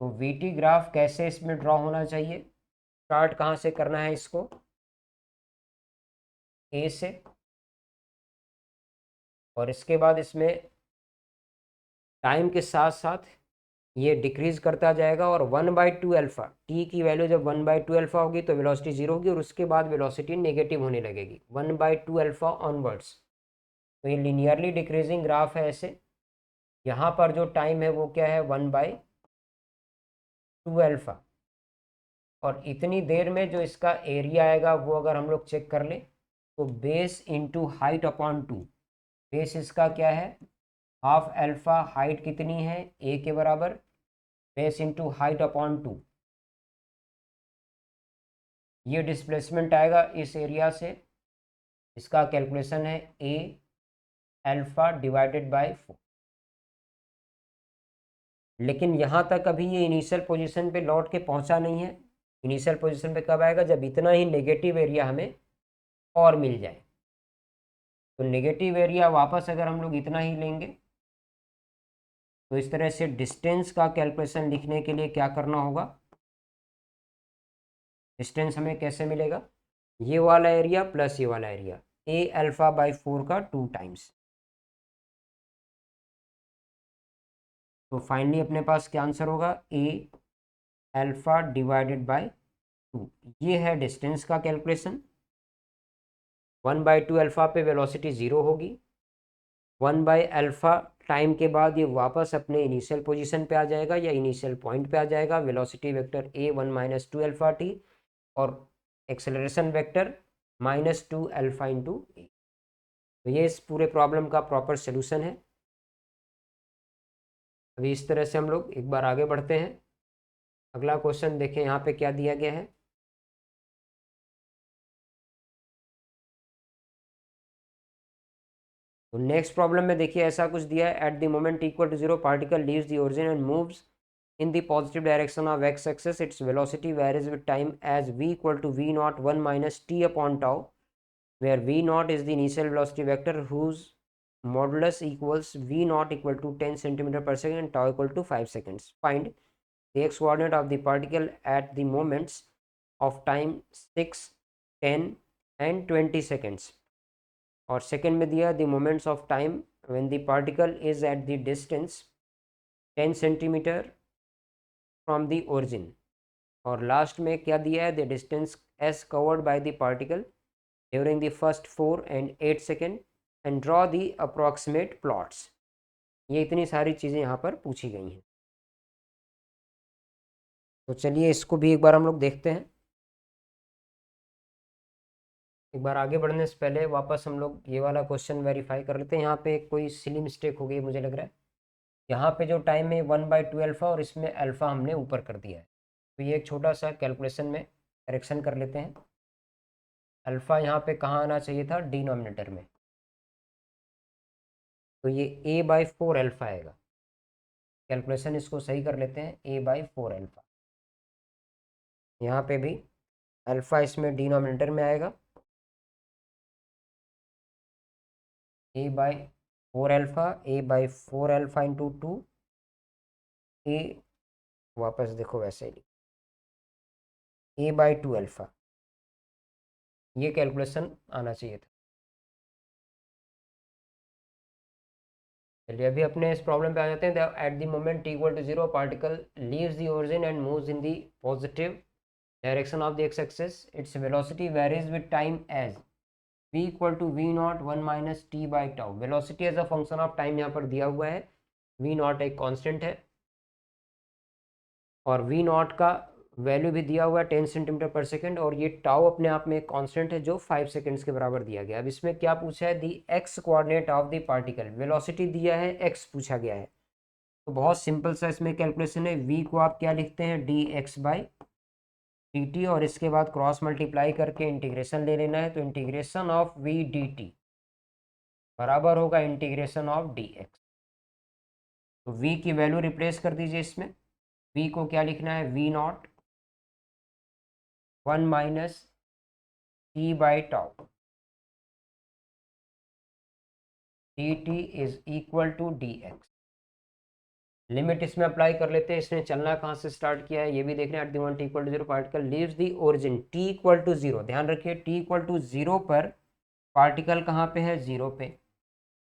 तो वी टी ग्राफ कैसे इसमें ड्रॉ होना चाहिए, स्टार्ट कहाँ से करना है इसको, ए से, और इसके बाद इसमें टाइम के साथ साथ ये डिक्रीज करता जाएगा, और 1/2α, टी की वैल्यू जब 1/2α होगी तो वेलोसिटी 0 होगी, और उसके बाद वेलोसिटी नेगेटिव होने लगेगी 1/2α ऑनवर्ड्स। तो ये लिनियरली डिक्रीजिंग ग्राफ है ऐसे। यहाँ पर जो टाइम है वो क्या है, 1/2α, और इतनी देर में जो इसका एरिया आएगा वो अगर हम लोग चेक कर लें तो base into height upon 2। Base इसका क्या है, हाफ अल्फा, हाइट कितनी है ए के बराबर, बेस इंटू हाइट अपॉन 2। ये डिस्प्लेसमेंट आएगा इस एरिया से, इसका कैलकुलेशन है ए अल्फा डिवाइडेड बाय 4। लेकिन यहाँ तक अभी ये इनिशियल पोजीशन पे लौट के पहुँचा नहीं है। इनिशियल पोजीशन पे कब आएगा, जब इतना ही नेगेटिव एरिया हमें और मिल जाए। तो नेगेटिव एरिया वापस अगर हम लोग इतना ही लेंगे तो इस तरह से डिस्टेंस का कैलकुलेशन लिखने के लिए क्या करना होगा, डिस्टेंस हमें कैसे मिलेगा, ये वाला एरिया प्लस ये वाला एरिया, ए अल्फा बाई 4 का 2 टाइम्स। तो फाइनली अपने पास क्या आंसर होगा, ए अल्फा डिवाइडेड बाय 2। ये है डिस्टेंस का कैलकुलेशन। 1/2α पे वेलोसिटी 0 होगी, 1/α टाइम के बाद ये वापस अपने इनिशियल पोजीशन पे आ जाएगा या इनिशियल पॉइंट पे आ जाएगा। वेलोसिटी वेक्टर ए 1 - 2α t, और एक्सेलरेशन वेक्टर -2α इंटू ए। तो ये इस पूरे प्रॉब्लम का प्रॉपर सोल्यूशन है। अभी इस तरह से हम लोग एक बार आगे बढ़ते हैं। अगला क्वेश्चन देखें यहाँ पे क्या दिया गया है। तो नेक्स्ट प्रॉब्लम में देखिए ऐसा कुछ दिया है, at the moment equal to 0 particle leaves the origin and moves in the positive direction of x axis. Its velocity varies with time as v equal to v naught 1 minus t upon tau, where v naught is the initial velocity vector whose modulus equals v naught equal to 10 centimeter per second and tau equal to 5 seconds. Find the x coordinate of the particle at the moments of time 6, 10 and 20 seconds. और second में दिया the moments of time when the particle is at the distance 10 centimeter from the origin, और last में क्या दिया है, the distance S covered by the particle during the first 4 and 8 second and draw the approximate plots. ये इतनी सारी चीज़ें यहाँ पर पूछी गई हैं। तो चलिए इसको भी एक बार हम लोग देखते हैं। एक बार आगे बढ़ने से पहले वापस हम लोग ये वाला क्वेश्चन वेरीफाई कर लेते हैं। यहाँ पे कोई सिली मिस्टेक हो गई मुझे लग रहा है। यहाँ पे जो टाइम है 1/2α, और इसमें अल्फ़ा हमने ऊपर कर दिया है। तो ये एक छोटा सा कैलकुलेशन में करेक्शन कर लेते हैं। अल्फ़ा यहाँ पे कहाँ आना चाहिए था, डिनोमिनेटर में। तो ये a/4 आएगा। कैलकुलेशन इसको सही कर लेते हैं, a/4। यहाँ पे भी अल्फ़ा इसमें डिनोमिनेटर में आएगा, a/4 इंटू 2 ए, वापस देखो वैसे ही a/2 अल्फा, ये कैलकुलेशन आना चाहिए था। चलिए अभी अपने इस प्रॉब्लम पे आ जाते हैं। At the moment t equal to 0 particle leaves the origin and moves in the positive direction of the x axis, its velocity varies with time as v equal to v naught 1 minus t by tau. Velocity as a function of time यहाँ पर दिया हुआ है, v not एक constant है और v not का value भी दिया हुआ है 10 सेंटीमीटर पर सेकेंड, और ये टाउ अपने आप में एक कांस्टेंट है जो 5 सेकेंड्स के बराबर दिया गया। अब इसमें क्या पूछा है, the X coordinate of the particle, velocity दिया है, एक्स पूछा गया है। तो बहुत सिंपल सा इसमें कैलकुलेशन है, v को आप क्या लिखते हैं, D x by D T, और इसके बाद क्रॉस मल्टीप्लाई करके इंटीग्रेशन ले लेना है। तो integration of v d t बराबर होगा इंटीग्रेशन ऑफ डी एक्स। तो v की वैल्यू रिप्लेस कर दीजिए इसमें, v को क्या लिखना है, v naught 1 minus t by tau d t is equal to d x. Limit इसमें अप्लाई कर लेते हैं। इसने चलना कहाँ से स्टार्ट किया है ये भी देखना है। At the moment t equal to 0 particle leaves the origin, t equal to 0, ध्यान रखिए t इक्वल टू 0 पर पार्टिकल कहाँ पे है, 0 पे।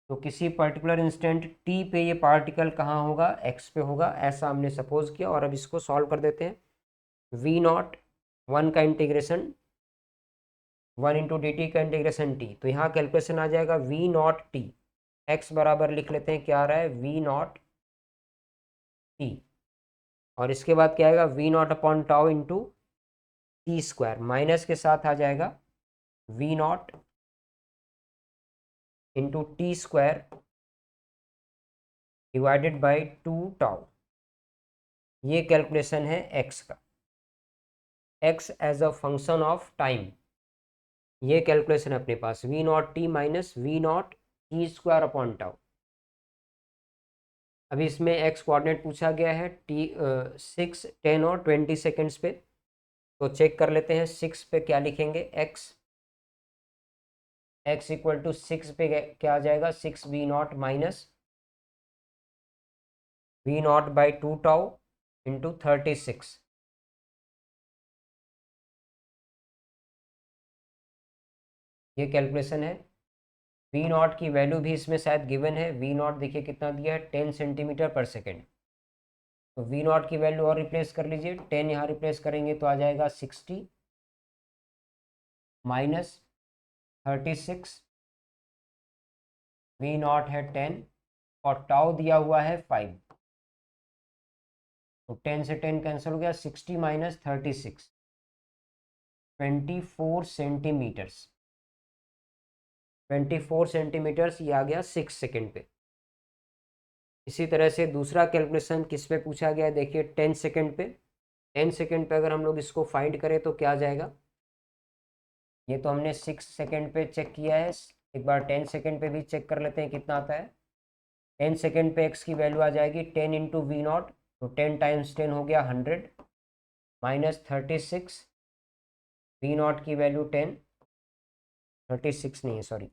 तो किसी पर्टिकुलर इंस्टेंट t पे ये पार्टिकल कहाँ होगा, x पे होगा, ऐसा हमने सपोज किया। और अब इसको सॉल्व कर देते हैं। v नॉट 1 का इंटीग्रेशन 1 इंटू डी टी का इंटीग्रेशन t, तो यहाँ कैलकुलेशन आ जाएगा v नॉट t, x बराबर लिख लेते हैं, क्या आ रहा है, v नॉट t, और इसके बाद क्या आएगा, v naught upon tau into T square, minus के साथ आ जाएगा v naught into T square divided by 2 tau. ये कैलकुलेशन है x का, x as a function of time. ये कैलकुलेशन है अपने पास, v naught t minus v naught t square upon tau. अभी इसमें x कोऑर्डिनेट पूछा गया है t 6, 10 और 20 सेकेंड्स पे। तो चेक कर लेते हैं 6 पे क्या लिखेंगे, x इक्वल टू 6 पे क्या आ जाएगा, 6 v not minus v not by 2 tau into 36। ये कैलकुलेशन है। v नॉट की वैल्यू भी इसमें शायद गिवन है, v नॉट देखिए कितना दिया है, 10 सेंटीमीटर पर सेकेंड। तो v नॉट की वैल्यू और रिप्लेस कर लीजिए, 10 यहाँ रिप्लेस करेंगे तो आ जाएगा 60 माइनस 36, v नॉट है 10 और टाउ दिया हुआ है 5। तो 10 से 10 कैंसिल हो गया, 60 माइनस 36, 24 सेंटीमीटर्स। 24 सेंटीमीटर्स ये आ गया 6 सेकेंड पे। इसी तरह से दूसरा कैलकुलेशन किस पे पूछा गया है, देखिए 10 सेकेंड पे। 10 सेकेंड पे अगर हम लोग इसको फाइंड करें तो क्या आ जाएगा, ये तो हमने 6 सेकेंड पे चेक किया है, एक बार 10 सेकेंड पे भी चेक कर लेते हैं कितना आता है। 10 सेकेंड पे x की वैल्यू आ जाएगी 10 इंटू वी नॉट, तो 10 टाइम्स 10 हो गया 100 माइनस 36, वी नॉट की वैल्यू 10, 36 नहीं है सॉरी,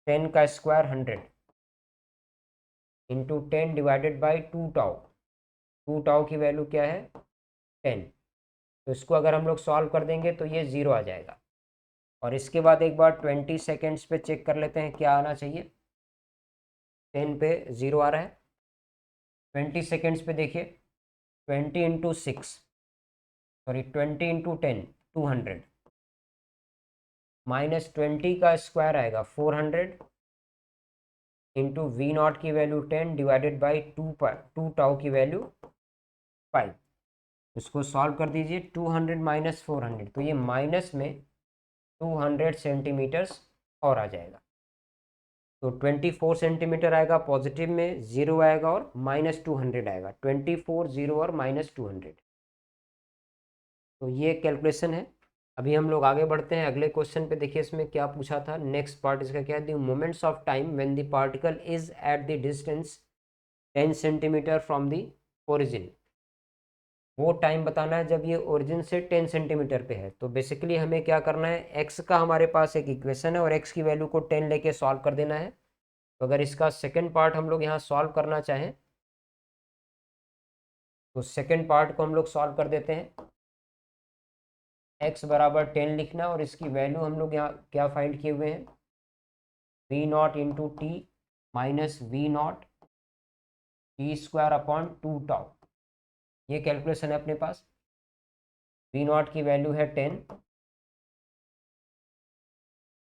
10 का square 100 into 10 divided by 2 tau. 2 tau की वैल्यू क्या है, 10। तो इसको अगर हम लोग सॉल्व कर देंगे तो ये 0 आ जाएगा। और इसके बाद एक बार 20 सेकेंड्स पे चेक कर लेते हैं क्या आना चाहिए। 10 पे 0 आ रहा है, 20 सेकेंड्स पे देखिए 20 इंटू 6 सॉरी 20 इंटू 10 200 माइनस 20 का स्क्वायर आएगा 400 इंटू वी नॉट की वैल्यू 10 डिवाइडेड बाई 2 टाउ की वैल्यू 5। इसको सॉल्व कर दीजिए, 200 माइनस 400, तो ये माइनस में 200 सेंटीमीटर्स और आ जाएगा। तो 24 सेंटीमीटर आएगा पॉजिटिव में, 0 आएगा और माइनस 200 आएगा, 24 0 और माइनस 200। तो ये कैलकुलेशन है। अभी हम लोग आगे बढ़ते हैं अगले क्वेश्चन पे। देखिए इसमें क्या पूछा था, नेक्स्ट पार्ट इसका क्या है, the moments of time when the particle is at the distance 10 centimetre from the origin. वो टाइम बताना है जब ये ओरिजिन से 10 सेंटीमीटर पे है। तो बेसिकली हमें क्या करना है, एक्स का हमारे पास एक इक्वेशन है और एक्स की वैल्यू को 10 लेके सॉल्व कर देना है। तो अगर इसका सेकेंड पार्ट हम लोग यहाँ सॉल्व करना चाहें तो सेकेंड पार्ट को हम लोग सॉल्व कर देते हैं। x बराबर 10 लिखना और इसकी वैल्यू हम लोग यहाँ क्या फाइंड किए हुए हैं, v naught into t minus v naught t square upon 2 tau. ये कैलकुलेशन है अपने पास। वी नॉट की वैल्यू है 10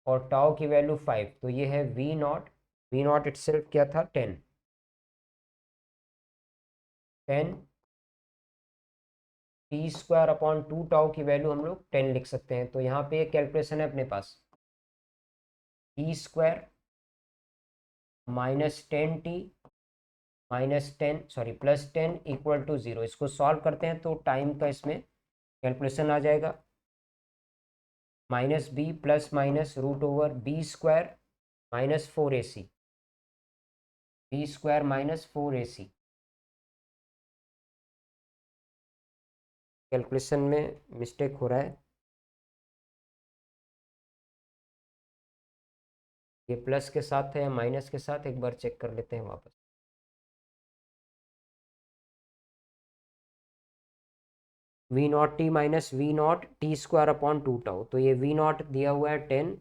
और टाउ की वैल्यू 5, तो ये है वी नॉट इटसेल्फ क्या था 10 टी स्क्वायर अपॉन 2 टाउ की वैल्यू हम लोग 10 लिख सकते हैं। तो यहाँ पे एक कैलकुलेशन है अपने पास, T square minus 10 T minus 10 sorry plus 10 equal to 0। इसको सॉल्व करते हैं तो टाइम का इसमें कैलकुलेशन आ जाएगा, minus b plus minus root over b square minus 4ac, b square minus 4ac। Calculation में मिस्टेक हो रहा है, ये प्लस के साथ है या माइनस के साथ, एक बार चेक कर लेते हैं वापस। V naught t minus v naught t square upon 2 tau, तो ये वी नॉट दिया हुआ है 10,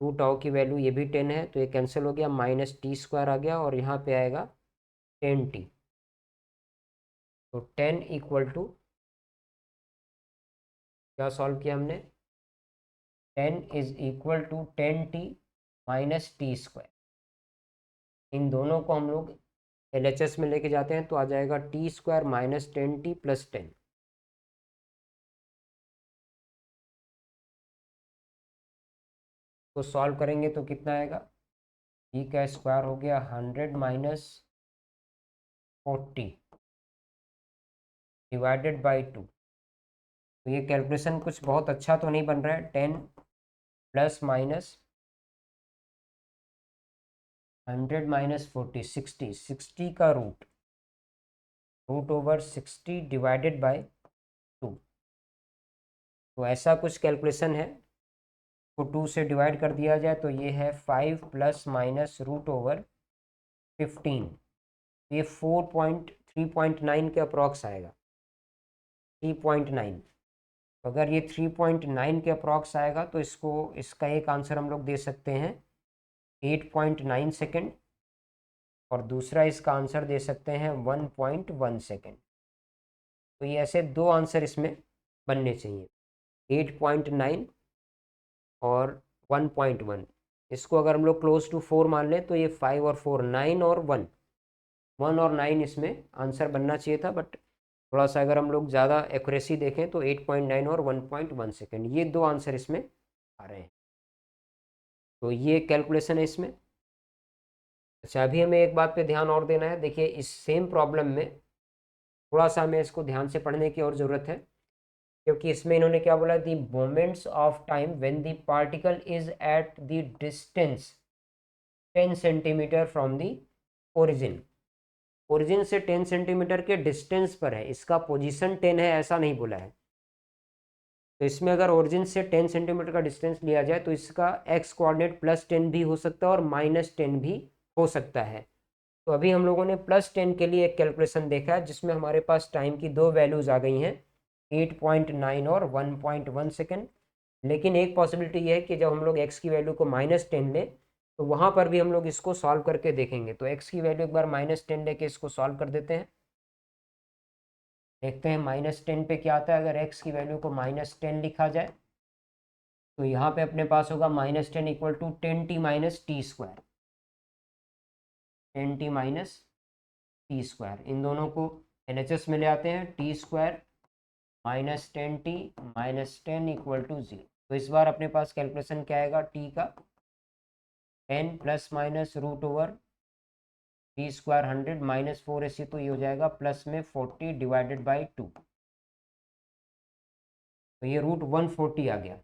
2 टाउ की वैल्यू ये भी 10 है, तो ये कैंसिल हो गया, माइनस टी स्क्वायर आ गया और यहाँ पे आएगा 10 टी। तो 10 इक्वल टू क्या सॉल्व किया हमने, 10 is equal to 10 T minus T square. इन दोनों को हम लोग LHS में लेके जाते हैं तो आ जाएगा T square minus 10 T plus 10। तो सॉल्व करेंगे तो कितना आएगा, टी का स्क्वायर हो गया 100 माइनस 40 डिवाइडेड बाई 2। तो ये कैलकुलेशन कुछ बहुत अच्छा तो नहीं बन रहा है, 10 प्लस माइनस 100 माइनस 40 60 का रूट ओवर 60 डिवाइडेड बाय 2। तो ऐसा कुछ कैलकुलेशन है, को 2 से डिवाइड कर दिया जाए तो ये है 5 प्लस माइनस रूट ओवर 15, ये 3.9 के अप्रॉक्स आएगा, 3.9। अगर ये 3.9 के अप्रॉक्स आएगा तो इसका एक आंसर हम लोग दे सकते हैं 8.9 सेकेंड और दूसरा इसका आंसर दे सकते हैं 1.1 सेकेंड। तो ये ऐसे दो आंसर इसमें बनने चाहिए, 8.9 और 1.1। इसको अगर हम लोग क्लोज टू 4 मान लें तो ये 5 और 4 9 और 1 और 9 इसमें आंसर बनना चाहिए था, बट थोड़ा सा अगर हम लोग ज़्यादा एक्यूरेसी देखें तो 8.9 और 1.1 सेकेंड, ये दो आंसर इसमें आ रहे हैं। तो ये कैलकुलेशन है इसमें। अच्छा, अभी हमें एक बात पे ध्यान और देना है, देखिए इस सेम प्रॉब्लम में थोड़ा सा हमें इसको ध्यान से पढ़ने की और ज़रूरत है, क्योंकि इसमें इन्होंने क्या बोला, the moments of time when the particle is at the distance 10 centimetre from the origin. Origin से 10 सेंटीमीटर के डिस्टेंस पर है, इसका पोजीशन 10 है ऐसा नहीं बोला है। तो इसमें अगर ओरिजिन से 10 सेंटीमीटर का डिस्टेंस लिया जाए तो इसका एक्स कोऑर्डिनेट +10 भी हो सकता है और -10 भी हो सकता है। तो अभी हम लोगों ने +10 के लिए एक कैलकुलेशन देखा है जिसमें हमारे पास टाइम की दो वैल्यूज आ गई हैं, 8.9 और 1.1 सेकेंड। लेकिन एक पॉसिबिलिटी ये है कि जब हम लोग एक्स की वैल्यू को -10 लें तो वहाँ पर भी हम लोग इसको सॉल्व करके देखेंगे। तो एक्स की वैल्यू एक बार -10 लेके इसको सॉल्व कर देते हैं, देखते हैं -10 पे क्या आता है। अगर एक्स की वैल्यू को -10 लिखा जाए तो यहाँ पे अपने पास होगा -10 equal to 10 T minus T square, 10 T minus T square. इन दोनों को LHS में ले आते हैं, T square -10 T -10 equal to 0। तो इस बार अपने पास कैलकुलेशन क्या आएगा, टी का 10 plus minus root over t square 100 minus 4ac, तो ये हो जाएगा प्लस में 40 डिवाइडेड बाई 2। तो ये √140 आ गया,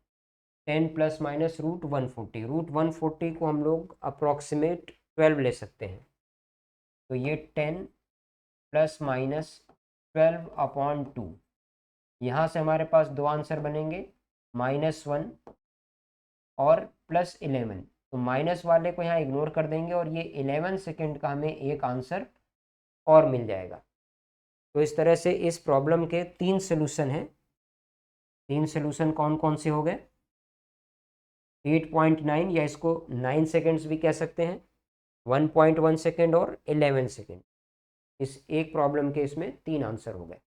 10 प्लस माइनस √140 को हम लोग अप्रॉक्सीमेट 12 ले सकते हैं। तो ये 10 प्लस माइनस 12/2, यहाँ से हमारे पास दो आंसर बनेंगे, -1 और +11। तो माइनस वाले को यहाँ इग्नोर कर देंगे और ये 11 सेकेंड का हमें एक आंसर और मिल जाएगा। तो इस तरह से इस प्रॉब्लम के 3 सोल्यूशन हैं। 3 सोल्यूशन कौन कौन से हो गए? 8.9 या इसको 9 सेकेंड्स भी कह सकते हैं, 1.1 सेकेंड और 11 सेकेंड। इस एक प्रॉब्लम के इसमें 3 आंसर हो गए।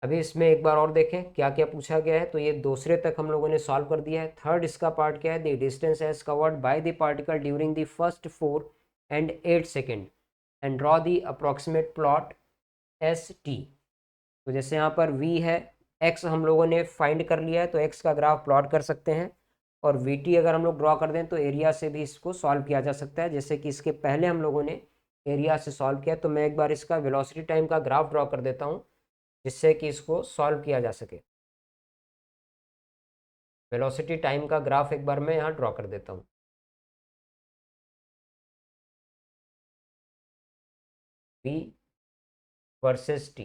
अभी इसमें एक बार और देखें क्या क्या पूछा गया है। तो ये दूसरे तक हम लोगों ने सॉल्व कर दिया है। थर्ड इसका पार्ट क्या है? The distance as covered by the particle during the first 4 and 8 second and draw the approximate plot s t. तो जैसे यहाँ पर v है, x हम लोगों ने फाइंड कर लिया है, तो x का ग्राफ प्लॉट कर सकते हैं। और वी टी अगर हम लोग ड्रॉ कर दें तो एरिया से भी इसको सॉल्व किया जा सकता है, जैसे कि इसके पहले हम लोगों ने एरिया से सॉल्व किया। तो मैं एक बार इसका वेलोसिटी टाइम का ग्राफ ड्रॉ कर देता हूँ, जिससे कि इसको सॉल्व किया जा सके। वेलोसिटी टाइम का ग्राफ एक बार मैं यहाँ ड्रॉ कर देता हूँ। v versus t।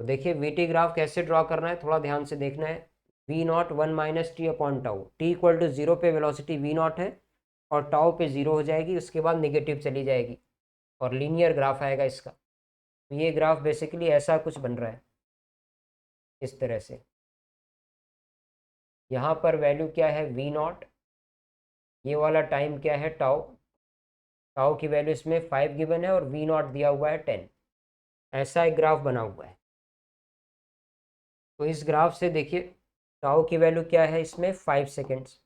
तो देखिए वी टी ग्राफ कैसे ड्रॉ करना है, थोड़ा ध्यान से देखना है। v naught 1 minus t upon tau, t equal to 0 पे वेलोसिटी v नॉट है और टाउ पे 0 हो जाएगी, उसके बाद नेगेटिव चली जाएगी और लीनियर ग्राफ आएगा इसका। तो ये ग्राफ बेसिकली ऐसा कुछ बन रहा है इस तरह से। यहाँ पर वैल्यू क्या है? v not. ये वाला टाइम क्या है? टाउ। टाउ की वैल्यू इसमें 5 गिवन है और v नॉट दिया हुआ है 10। ऐसा एक ग्राफ बना हुआ है। तो इस ग्राफ से देखिए टाउ की वैल्यू क्या है इसमें? 5 सेकेंड्स।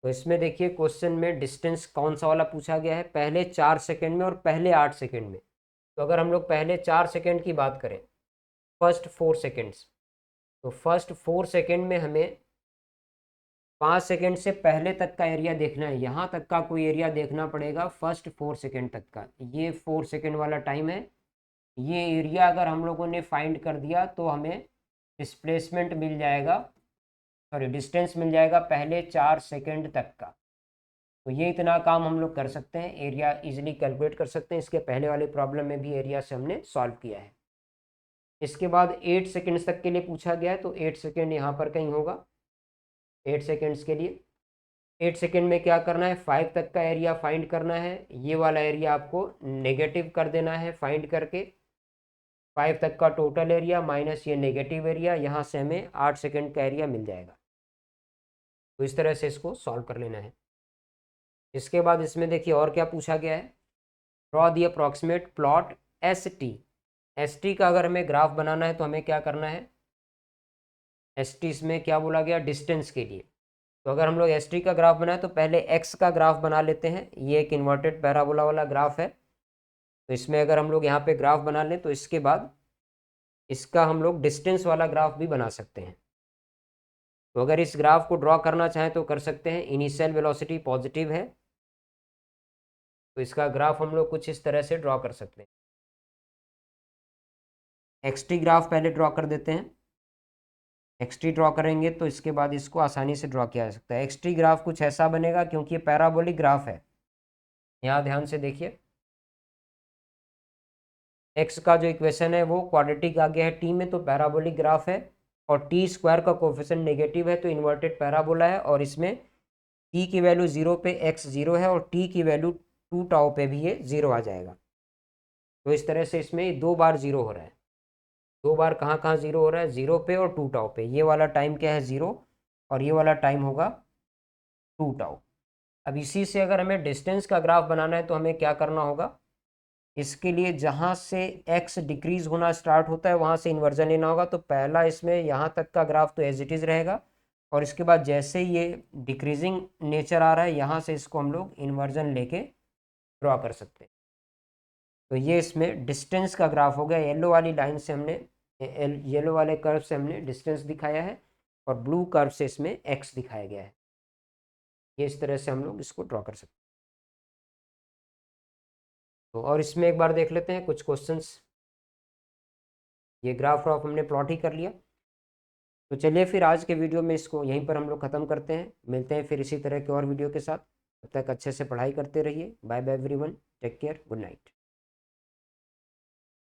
तो इसमें देखिए क्वेश्चन में डिस्टेंस कौन सा वाला पूछा गया है? पहले 4 सेकेंड में और पहले 8 सेकेंड में। तो अगर हम लोग पहले 4 सेकेंड की बात करें, फर्स्ट 4 सेकेंड्स, तो फर्स्ट 4 सेकेंड में हमें 5 सेकेंड से पहले तक का एरिया देखना है। यहाँ तक का कोई एरिया देखना पड़ेगा, फर्स्ट 4 सेकेंड तक का। ये 4 सेकेंड वाला टाइम है। ये एरिया अगर हम लोगों ने फाइंड कर दिया तो हमें डिस्प्लेसमेंट मिल जाएगा, सॉरी डिस्टेंस मिल जाएगा पहले 4 सेकेंड तक का। तो ये इतना काम हम लोग कर सकते हैं, एरिया इजीली कैलकुलेट कर सकते हैं। इसके पहले वाले प्रॉब्लम में भी एरिया से हमने सॉल्व किया है। इसके बाद 8 सेकेंड्स तक के लिए पूछा गया है, तो 8 सेकेंड यहाँ पर कहीं होगा। 8 सेकेंड्स के लिए 8 सेकेंड में क्या करना है? 5 तक का एरिया फाइंड करना है। ये वाला एरिया आपको नेगेटिव कर देना है फाइंड करके। 5 तक का टोटल एरिया माइनस ये नेगेटिव एरिया, यहाँ से हमें 8 सेकेंड का एरिया मिल जाएगा। तो इस तरह से इसको सॉल्व कर लेना है। इसके बाद इसमें देखिए और क्या पूछा गया है? Draw the approximate plot s T. S T का अगर हमें ग्राफ बनाना है तो हमें क्या करना है? एस टी इसमें क्या बोला गया? डिस्टेंस के लिए। तो अगर हम लोग एस टी का ग्राफ बनाए तो पहले एक्स का ग्राफ बना लेते हैं। ये एक इन्वर्टेड पैराबोला वाला ग्राफ है। तो इसमें अगर हम लोग यहाँ पे ग्राफ बना लें तो इसके बाद इसका हम लोग डिस्टेंस वाला ग्राफ भी बना सकते हैं। तो अगर इस ग्राफ को ड्रॉ करना चाहें तो कर सकते हैं। इनिशियल वेलोसिटी पॉजिटिव है, तो इसका ग्राफ हम लोग कुछ इस तरह से ड्रॉ कर सकते हैं। एक्स टी ग्राफ पहले ड्रॉ कर देते हैं। एक्स टी ड्रॉ करेंगे तो इसके बाद इसको आसानी से ड्रॉ किया जा सकता है। एक्स टी ग्राफ कुछ ऐसा बनेगा, क्योंकि ये पैराबोलिक ग्राफ है। यहाँ ध्यान से देखिए, एक्स का जो इक्वेशन है वो क्वाड्रेटिक आ गया है टी में, तो पैराबोलिक ग्राफ है। और टी स्क्वायर का कोफिशिएंट नेगेटिव है, तो इन्वर्टेड पैराबोला है। और इसमें टी की वैल्यू 0 पे एक्स 0 है और टी की वैल्यू 2 टाउ पे भी ये 0 आ जाएगा। तो इस तरह से इसमें 2 बार 0 हो रहा है। 2 बार कहाँ कहाँ 0 हो रहा है? 0 पे और 2 टाउ पे। ये वाला टाइम क्या है? 0, और ये वाला टाइम होगा 2 टाउ। अब इसी से अगर हमें डिस्टेंस का ग्राफ बनाना है तो हमें क्या करना होगा? इसके लिए जहाँ से x डिक्रीज होना स्टार्ट होता है वहाँ से इन्वर्जन लेना होगा। तो पहला इसमें यहाँ तक का ग्राफ तो एज इट इज़ रहेगा, और इसके बाद जैसे ये डिक्रीजिंग नेचर आ रहा है यहाँ से इसको हम लोग इन्वर्जन लेके ड्रॉ कर सकते हैं। तो ये इसमें डिस्टेंस का ग्राफ हो गया। येलो वाली लाइन से हमने, येलो वाले कर्व से हमने डिस्टेंस दिखाया है, और ब्लू कर्व से इसमें x दिखाया गया है। ये इस तरह से हम लोग इसको ड्रॉ कर सकते हैं। तो और इसमें एक बार देख लेते हैं कुछ क्वेश्चंस। ये ग्राफ व्राफ हमने प्लॉट ही कर लिया। तो चलिए फिर आज के वीडियो में इसको यहीं पर हम लोग ख़त्म करते हैं। मिलते हैं फिर इसी तरह के और वीडियो के साथ। तब तक अच्छे से पढ़ाई करते रहिए। Bye bye everyone, take care, good night.